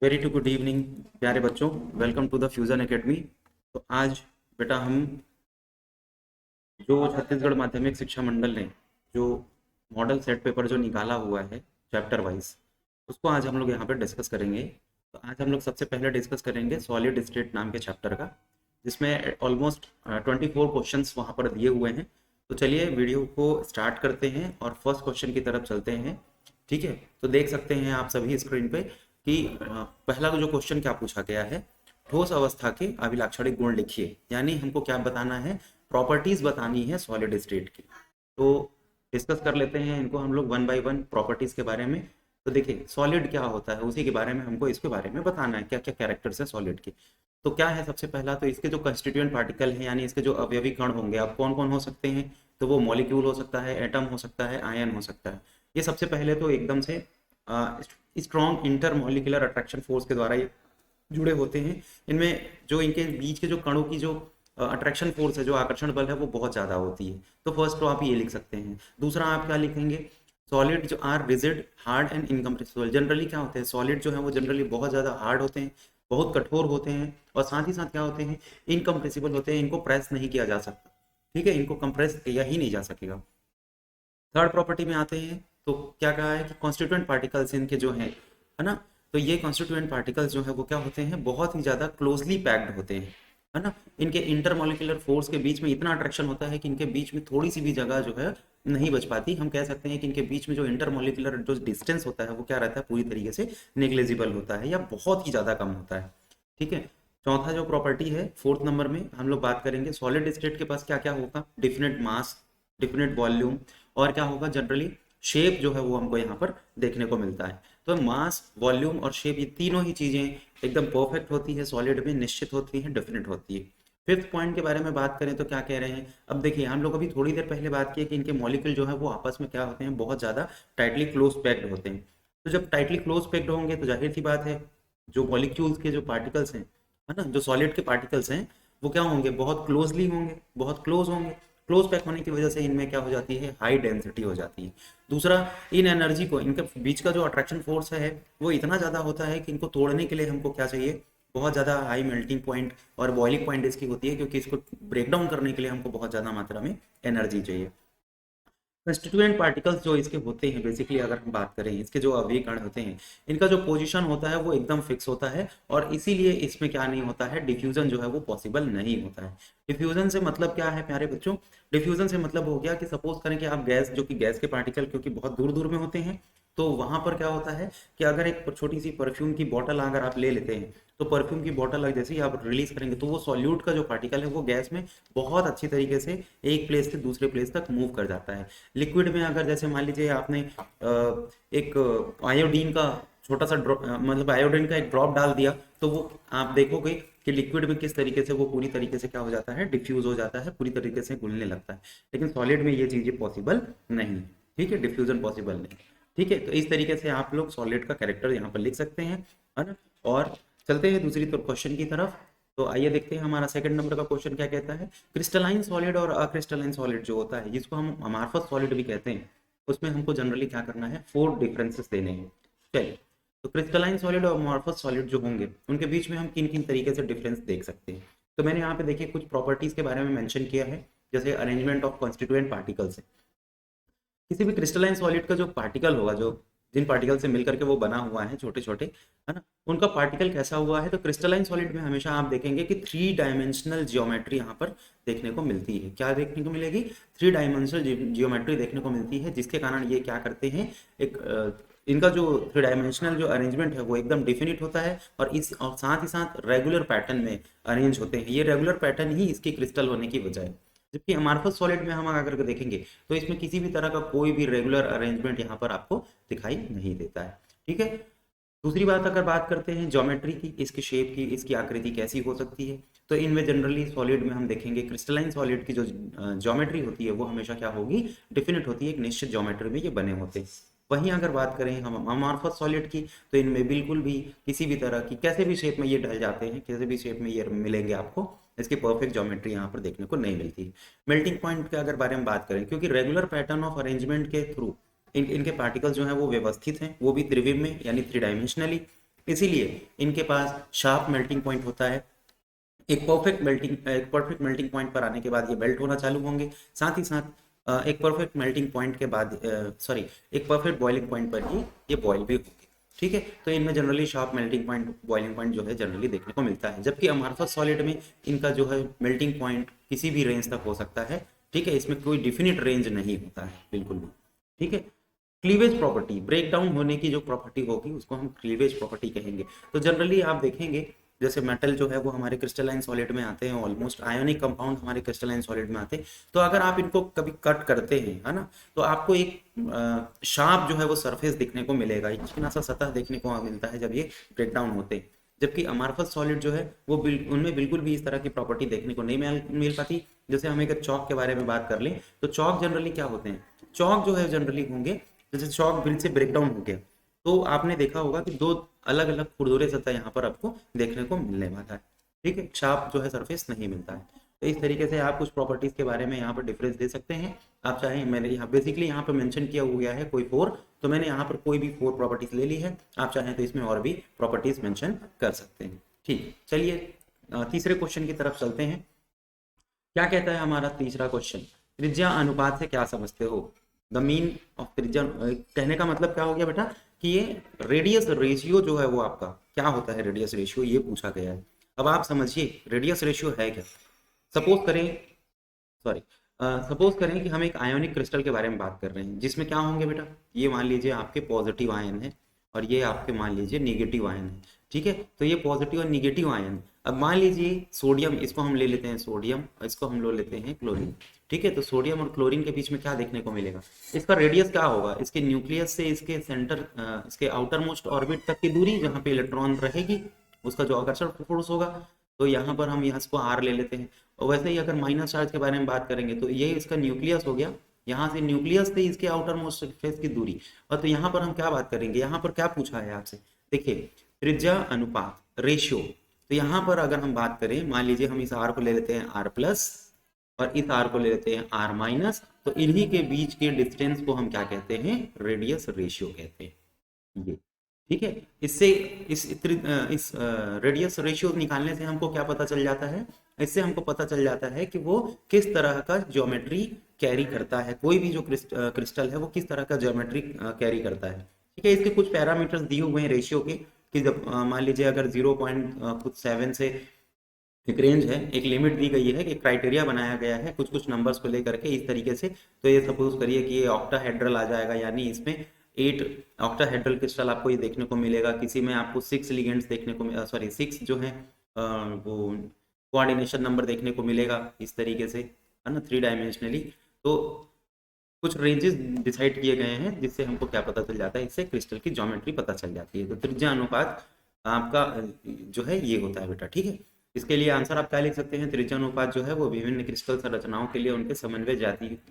Very to good evening प्यारे बच्चों, welcome to the fusion academy. तो आज बेटा हम जो छत्तीसगढ़ माध्यमिक शिक्षा मंडल ने जो मॉडल सेट पेपर जो निकाला हुआ है चैप्टर वाइज, उसको आज हम लोग यहाँ पे डिस्कस करेंगे। तो आज हम लोग सबसे पहले डिस्कस करेंगे सॉलिड स्टेट नाम के चैप्टर का, जिसमें ऑलमोस्ट 24 क्वेश्चंस वहाँ पर दिए हुए हैं। तो चलिए वीडियो को स्टार्ट करते हैं और फर्स्ट क्वेश्चन की तरफ चलते हैं। ठीक है, तो देख सकते हैं आप सभी स्क्रीन पे कि पहला जो क्वेश्चन क्या पूछा गया है, ठोस अवस्था के अभिलाक्षणिक गुण लिखिए। यानी हमको क्या बताना है, प्रॉपर्टीज बतानी है सॉलिड स्टेट की। तो डिस्कस कर लेते हैं इनको हम लोग वन बाय वन प्रॉपर्टीज के बारे में। तो देखिए सॉलिड क्या होता है उसी के बारे में हमको इसके बारे में बताना है, क्या क्या कैरेक्टर्स है सॉलिड के। तो क्या है, सबसे पहला तो इसके जो कंस्टिट्यूएंट पार्टिकल हैं यानी इसके जो अवयवी कण होंगे, अब कौन कौन हो सकते हैं, तो वो मॉलिक्यूल हो सकता है, एटम हो सकता है, आयन हो सकता है। ये सबसे पहले तो एकदम से स्ट्रॉन्ग इंटरमॉलिक्यूलर अट्रैक्शन फोर्स के द्वारा ये जुड़े होते हैं। इनमें जो इनके बीच के जो कणों की जो अट्रैक्शन फोर्स है, जो आकर्षण बल है, वो बहुत ज़्यादा होती है। तो फर्स्ट तो आप ये लिख सकते हैं। दूसरा आप क्या लिखेंगे, सॉलिड जो are rigid hard and incompressible. Generally क्या होते हैं, सॉलिड जो है वो जनरली बहुत ज़्यादा हार्ड होते हैं, बहुत कठोर होते हैं, और साथ ही साथ क्या होते हैं, इनकम्प्रेसिबल होते हैं। इनको प्रेस नहीं किया जा सकता, ठीक है, इनको कंप्रेस किया ही नहीं जा सकेगा। थर्ड प्रॉपर्टी में आते हैं तो क्या कहा है कि कॉन्स्टिट्यूएंट पार्टिकल्स इनके जो हैं, है ना, तो ये कॉन्स्टिट्यूएंट पार्टिकल्स जो है वो क्या होते हैं, बहुत ही ज़्यादा क्लोजली पैक्ड होते हैं, है ना। इनके इंटरमॉलिक्यूलर फोर्स के बीच में इतना अट्रैक्शन होता है कि इनके बीच में थोड़ी सी भी जगह जो है नहीं बच पाती। हम कह सकते हैं कि इनके बीच में जो इंटरमॉलिक्यूलर जो डिस्टेंस होता है वो क्या रहता है, पूरी तरीके से नेग्लेजिबल होता है या बहुत ही ज़्यादा कम होता है। ठीक है, चौथा जो प्रॉपर्टी है फोर्थ नंबर में हम लोग बात करेंगे, सॉलिड स्टेट के पास क्या क्या होगा, डिफिनेट मास, डिफिनेट वॉल्यूम, और क्या होगा, जनरली शेप जो है वो हमको यहाँ पर देखने को मिलता है। तो मास, वॉल्यूम और शेप, ये तीनों ही चीजें एकदम परफेक्ट होती है सॉलिड में, निश्चित होती है, डेफिनेट होती है। फिफ्थ पॉइंट के बारे में बात करें तो क्या कह रहे हैं, अब देखिए हम लोग अभी थोड़ी देर पहले बात की कि इनके मॉलिक्यूल जो है वो आपस में क्या होते हैं, बहुत ज्यादा टाइटली क्लोज पैक्ड होते हैं। तो जब टाइटली क्लोज पैक्ड होंगे तो जाहिर सी बात है, जो मॉलिक्यूल्स के जो पार्टिकल्स हैं, है ना, जो सॉलिड के पार्टिकल्स हैं, वो क्या होंगे, बहुत क्लोजली होंगे, बहुत क्लोज होंगे। क्लोज पैक होने की वजह से इनमें क्या हो जाती है, हाई डेंसिटी हो जाती है। दूसरा, इन एनर्जी को, इनके बीच का जो अट्रैक्शन फोर्स है वो इतना ज़्यादा होता है कि इनको तोड़ने के लिए हमको क्या चाहिए, बहुत ज़्यादा हाई मेल्टिंग पॉइंट और बॉइलिंग पॉइंट इसकी होती है, क्योंकि इसको ब्रेक डाउन करने के लिए हमको बहुत ज़्यादा मात्रा में एनर्जी चाहिए। कंस्टिट्यूएंट पार्टिकल्स जो इसके होते हैं, बेसिकली अगर हम बात करें इसके जो अवयवी कण होते हैं, इनका जो पोजीशन होता है वो एकदम फिक्स होता है, और इसीलिए इसमें क्या नहीं होता है, डिफ्यूजन जो है वो पॉसिबल नहीं होता है। डिफ्यूजन से मतलब क्या है प्यारे बच्चों, डिफ्यूजन से मतलब हो गया कि सपोज करें कि आप गैस, जो कि गैस के पार्टिकल क्योंकि बहुत दूर दूर में होते हैं, तो वहां पर क्या होता है कि अगर एक छोटी सी परफ्यूम की बोतल अगर आप ले लेते हैं, तो परफ्यूम की बोतल जैसे ही आप रिलीज करेंगे तो वो सॉल्यूट का जो पार्टिकल है वो गैस में बहुत अच्छी तरीके से एक प्लेस से दूसरे प्लेस तक मूव कर जाता है। लिक्विड में अगर जैसे मान लीजिए आपने एक आयोडीन का छोटा सा ड्रॉप, मतलब आयोडीन का एक ड्रॉप डाल दिया, तो वो आप देखोगे कि लिक्विड में किस तरीके से वो पूरी तरीके से क्या हो जाता है, डिफ्यूज हो जाता है, पूरी तरीके से घुलने लगता है। लेकिन सॉलिड में ये चीजें पॉसिबल नहीं, ठीक है, डिफ्यूजन पॉसिबल नहीं। ठीक है, तो इस तरीके से आप लोग सॉलिड का कैरेक्टर यहाँ पर लिख सकते हैं, है ना। और चलते हैं दूसरी तो क्वेश्चन की तरफ। तो आइए देखते हैं हमारा सेकंड नंबर का क्वेश्चन क्या कहता है। क्रिस्टलाइन सॉलिड और अक्रिस्टलाइन सॉलिड जो होता है, जिसको हम अमार्फस सॉलिड भी कहते हैं, उसमें हमको जनरली क्या करना है, 4 डिफरेंसेस देने हैं। चलिए, तो क्रिस्टलाइन सॉलिड और अमार्फस सॉलिड जो होंगे उनके बीच में हम किन किन तरीके से डिफरेंस देख सकते हैं। तो मैंने यहाँ पे देखिए कुछ प्रॉपर्टीज के बारे में मेंशन किया है, जैसे अरेंजमेंट ऑफ कॉन्स्टिट्यूएंट पार्टिकल्स है। किसी भी क्रिस्टलाइन सॉलिड का जो पार्टिकल होगा, जो जिन पार्टिकल से मिलकर के वो बना हुआ है छोटे छोटे, है ना, उनका पार्टिकल कैसा हुआ है, तो क्रिस्टलाइन सॉलिड में हमेशा आप देखेंगे कि 3 डायमेंशनल जियोमेट्री यहाँ पर देखने को मिलती है। क्या देखने को मिलेगी, 3 डायमेंशनल जियोमेट्री देखने को मिलती है, जिसके कारण ये क्या करते हैं, एक इनका जो 3 डायमेंशनल जो अरेंजमेंट है वो एकदम डिफिनिट होता है, और साथ ही साथ रेगुलर पैटर्न में अरेंज होते हैं। ये रेगुलर पैटर्न ही इसकी क्रिस्टल होने की वजह है। जबकि अमार्फस सॉलिड में हम अगर देखेंगे तो इसमें किसी भी तरह का कोई भी रेगुलर अरेंजमेंट यहाँ पर आपको दिखाई नहीं देता है। ठीक है, दूसरी बात अगर बात करते हैं ज्योमेट्री की, इसकी शेप की, इसकी आकृति कैसी हो सकती है, तो इनमें जनरली सॉलिड में हम देखेंगे क्रिस्टलाइन सॉलिड की जो ज्योमेट्री होती है वो हमेशा क्या होगी, डिफिनिट होती है, एक निश्चित ज्योमेट्री में ये बने होते हैं। वहीं अगर बात करें हम अमार्फस सॉलिड की, तो इनमें बिल्कुल भी किसी भी तरह की, कैसे भी शेप में ये ढल जाते हैं, कैसे भी शेप में ये मिलेंगे आपको, इसकी परफेक्ट ज्योमेट्री यहाँ पर देखने को नहीं मिलती। मेल्टिंग पॉइंट के अगर बारे में बात करें, क्योंकि रेगुलर पैटर्न ऑफ अरेंजमेंट के थ्रू इनके पार्टिकल्स जो हैं वो व्यवस्थित हैं, वो भी त्रिविम में यानी 3 डायमेंशनली, इसीलिए इनके पास शार्प मेल्टिंग पॉइंट होता है। एक परफेक्ट मेल्टिंग पॉइंट पर आने के बाद ये मेल्ट होना चालू होंगे, साथ ही साथ एक परफेक्ट मेल्टिंग पॉइंट के बाद सॉरी एक परफेक्ट बॉइलिंग पॉइंट पर ही ये बॉयल भी होंगे। ठीक है, तो इनमें generally sharp melting point boiling point जो है जनरली देखने को मिलता है, जबकि अमॉर्फस सॉलिड में इनका जो है मेल्टिंग पॉइंट किसी भी रेंज तक हो सकता है। ठीक है, इसमें कोई डिफिनिट रेंज नहीं होता है बिल्कुल भी। ठीक है, क्लीवेज प्रॉपर्टी, ब्रेक डाउन होने की जो प्रॉपर्टी होगी उसको हम क्लीवेज प्रॉपर्टी कहेंगे। तो जनरली आप देखेंगे जैसे मेटल जो है वो हमारे क्रिस्टलाइन सॉलिड में आते हैं, ऑलमोस्ट आयोनिक कंपाउंड हमारे क्रिस्टलाइन सॉलिड में आते हैं। तो अगर आप इनको कभी कट करते हैं, है ना, तो आपको एक शार्प जो है वो सरफेस देखने को मिलेगा, एक चिकना सा सतह देखने को मिलता है जब ये ब्रेक डाउन होते हैं। जबकि अमॉर्फस सॉलिड जो है वो उनमें बिल्कुल भी इस तरह की प्रॉपर्टी देखने को नहीं मिल पाती। जैसे हम अगर चौक के बारे में बात कर लें तो चौक जनरली क्या होते हैं, चौक जो है जनरली होंगे, जैसे चौक बिल से ब्रेक डाउन हो गया तो आपने देखा होगा कि दो अलग अलग खुरदुरे सतह यहाँ पर आपको देखने को मिलने वाला है। ठीक है, शार्प जो है सरफेस नहीं मिलता है। तो इस तरीके से आप कुछ प्रॉपर्टीज के बारे में यहाँ पर डिफरेंस दे सकते हैं। आप चाहें, मैंने यहाँ बेसिकली यहाँ पर मेंशन किया हुआ है कोई 4, तो मैंने यहाँ पर कोई भी 4 प्रॉपर्टीज ले ली है। आप चाहें तो इसमें और भी प्रॉपर्टीज मेंशन कर सकते हैं। ठीक, चलिए तीसरे क्वेश्चन की तरफ चलते हैं। क्या कहता है हमारा तीसरा क्वेश्चन, त्रिज्या अनुपात से क्या समझते हो? द मीन ऑफ त्रिज्या, कहने का मतलब क्या हो गया बेटा कि ये रेडियस रेशियो जो है वो आपका क्या होता है, रेडियस रेशियो ये पूछा गया है। अब आप समझिए रेडियस रेशियो है क्या। सपोज करें सपोज करें कि हम एक आयोनिक क्रिस्टल के बारे में बात कर रहे हैं जिसमें क्या होंगे बेटा, ये मान लीजिए आपके पॉजिटिव आयन है और ये आपके मान लीजिए निगेटिव आयन है। ठीक है, तो ये पॉजिटिव और निगेटिव आयन। अब मान लीजिए सोडियम, इसको हम ले लेते हैं सोडियम, इसको हम ले लेते हैं क्लोरीन। ठीक है, तो सोडियम और क्लोरीन के बीच में क्या देखने को मिलेगा, इसका रेडियस क्या होगा, इसके न्यूक्लियस से इसके सेंटर इसके आउटर मोस्ट ऑर्बिट तक की दूरी जहाँ पे इलेक्ट्रॉन रहेगी उसका जो आकर्षण फोर्स होगा। तो यहाँ पर हम यहाँ इसको आर ले लेते हैं। और वैसे ही अगर माइनस चार्ज के बारे में बात करेंगे तो ये इसका न्यूक्लियस हो गया, यहाँ से न्यूक्लियस से इसके आउटर मोस्ट सरफेस की दूरी। और तो यहाँ पर हम क्या बात करेंगे, यहाँ पर क्या पूछा है आपसे, देखिए त्रिज्या अनुपात रेशियो। तो यहाँ पर अगर हम बात करें, मान लीजिए हम इस आर को ले लेते हैं आर प्लस और इस आर को ले लेते हैं आर माइनस, तो इन्हीं के बीच के डिस्टेंस को हम क्या कहते हैं, रेडियस रेशियो कहते हैं ये। ठीक है, इससे इस रेडियस रेशियो निकालने से हमको क्या पता चल जाता है, इससे हमको पता चल जाता है कि वो किस तरह का ज्योमेट्री कैरी करता है, कोई भी जो क्रिस्टल है वो किस तरह का ज्योमेट्री कैरी करता है। ठीक है, इसके कुछ पैरामीटर्स दिए हुए हैं रेशियो के कि जब मान लीजिए अगर 0.7 से एक रेंज है, एक लिमिट दी गई है, एक क्राइटेरिया बनाया गया है कुछ कुछ नंबर्स को लेकर के इस तरीके से। तो ये सपोज करिए कि ये ऑक्टाहेड्रल आ जाएगा, यानी इसमें 8 ऑक्टाहेड्रल क्रिस्टल आपको ये देखने को मिलेगा। किसी में आपको 6 लिगेंड्स देखने को, सॉरी 6 जो है वो कोऑर्डिनेशन नंबर देखने को मिलेगा इस तरीके से, है ना, 3 डायमेंशनली। तो कुछ रेंजेस डिसाइड किए गए हैं जिससे हमको क्या पता चल जाता है, इससे क्रिस्टल की ज्योमेट्री पता चल जाती है। तो त्रिज्या अनुपात आपका जो है ये होता है बेटा। ठीक है, इसके लिए आंसर आप क्या लिख सकते हैं, त्रिज्या अनुपात जो है वो विभिन्न क्रिस्टल संरचनाओं के लिए उनके समन्वय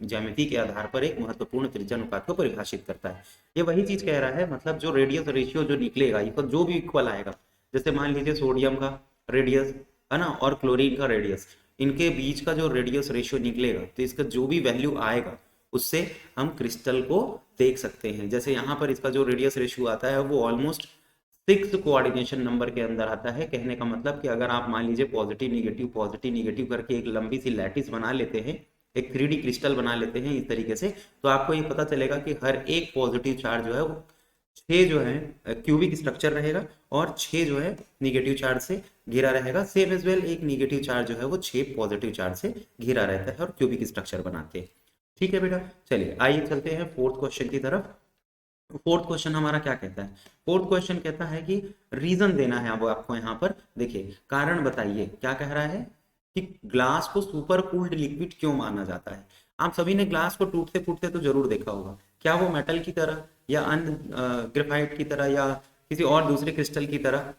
ज्यामिति के आधार पर एक महत्वपूर्ण त्रिज्या अनुपात को परिभाषित करता है। ये वही चीज कह रहा है, मतलब जो रेडियस रेशियो जो निकलेगा जो भी इक्वल आएगा, जैसे मान लीजिए सोडियम का रेडियस है ना और क्लोरीन का रेडियस, इनके बीच का जो रेडियस रेशियो निकलेगा तो इसका जो भी वैल्यू आएगा उससे हम क्रिस्टल को देख सकते हैं। जैसे यहाँ पर इसका जो रेडियस रेशियो आता है वो ऑलमोस्ट 6 कोऑर्डिनेशन नंबर के अंदर आता है। कहने का मतलब कि अगर आप मान लीजिए पॉजिटिव निगेटिव करके एक लंबी सी लैटिस बना लेते हैं, एक 3D क्रिस्टल बना लेते हैं इस तरीके से, तो आपको ये पता चलेगा कि हर एक पॉजिटिव चार्ज जो है वो 6 जो है क्यूबिक स्ट्रक्चर रहेगा और 6 जो है निगेटिव चार्ज से घिरा रहेगा। सेम एज वेल एक निगेटिव चार्ज जो है वो 6 पॉजिटिव चार्ज से घिरा रहता है और क्यूबिक स्ट्रक्चर बनाते हैं। ठीक है बेटा, चलिए आइए चलते हैं फोर्थ क्वेश्चन की तरफ। फोर्थ क्वेश्चन हमारा क्या कहता है, फोर्थ क्वेश्चन कहता है कि रीजन देना है वो आपको यहाँ पर। देखिए कारण बताइए, क्या कह रहा है कि ग्लास को सुपर कूल्ड लिक्विड क्यों माना जाता है। आप सभी ने ग्लास को टूटते फूटते तो जरूर देखा होगा, क्या वो मेटल की तरह या अन्य ग्रेफाइट की तरह या किसी और दूसरे क्रिस्टल की तरह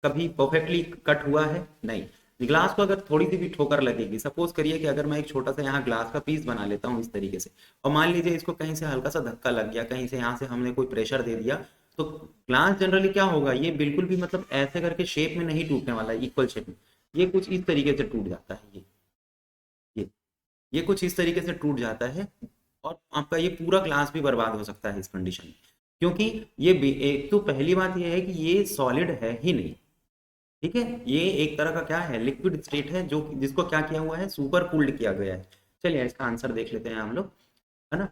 कभी परफेक्टली कट हुआ है? नहीं। ग्लास को अगर थोड़ी सी भी ठोकर लगेगी, सपोज करिए कि अगर मैं एक छोटा सा यहाँ ग्लास का पीस बना लेता हूँ इस तरीके से, और मान लीजिए इसको कहीं से हल्का सा धक्का लग गया, कहीं से यहाँ से हमने कोई प्रेशर दे दिया, तो ग्लास जनरली क्या होगा, ये बिल्कुल भी मतलब ऐसे करके शेप में नहीं टूटने वाला है, इक्वल शेप में, ये कुछ इस तरीके से टूट जाता है, ये कुछ इस तरीके से टूट जाता है और आपका ये पूरा ग्लास भी बर्बाद हो सकता है इस कंडीशन में। क्योंकि एक तो पहली बात ये है कि ये सॉलिड है ही नहीं, ठीक है, ये एक तरह का क्या है, लिक्विड स्टेट है, जो जिसको क्या किया हुआ है, सुपर कूल्ड किया गया है। चलिए इसका आंसर देख लेते हैं हम लोग, है ना।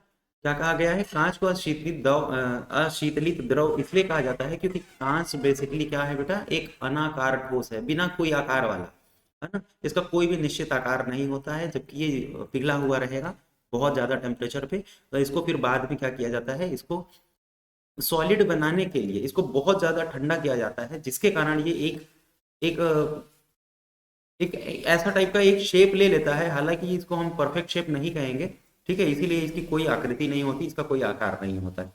क्या कहा गया है, कांच को अशीतलित द्रव इसलिए कहा जाता है क्योंकि कांच बेसिकली क्या है बेटा, एक अनाकार ठोस है, बिना कोई आकार वाला, है ना। इसका कोई भी निश्चित आकार नहीं होता है, जबकि ये पिघला हुआ रहेगा बहुत ज्यादा टेम्परेचर पे। तो इसको फिर बाद में क्या किया जाता है, इसको सॉलिड बनाने के लिए इसको बहुत ज्यादा ठंडा किया जाता है, जिसके कारण ये एक एक ऐसा टाइप का एक शेप ले लेता है। हालांकि इसको हम परफेक्ट शेप नहीं कहेंगे, ठीक है, इसीलिए इसकी कोई आकृति नहीं होती, इसका कोई आकार नहीं होता है,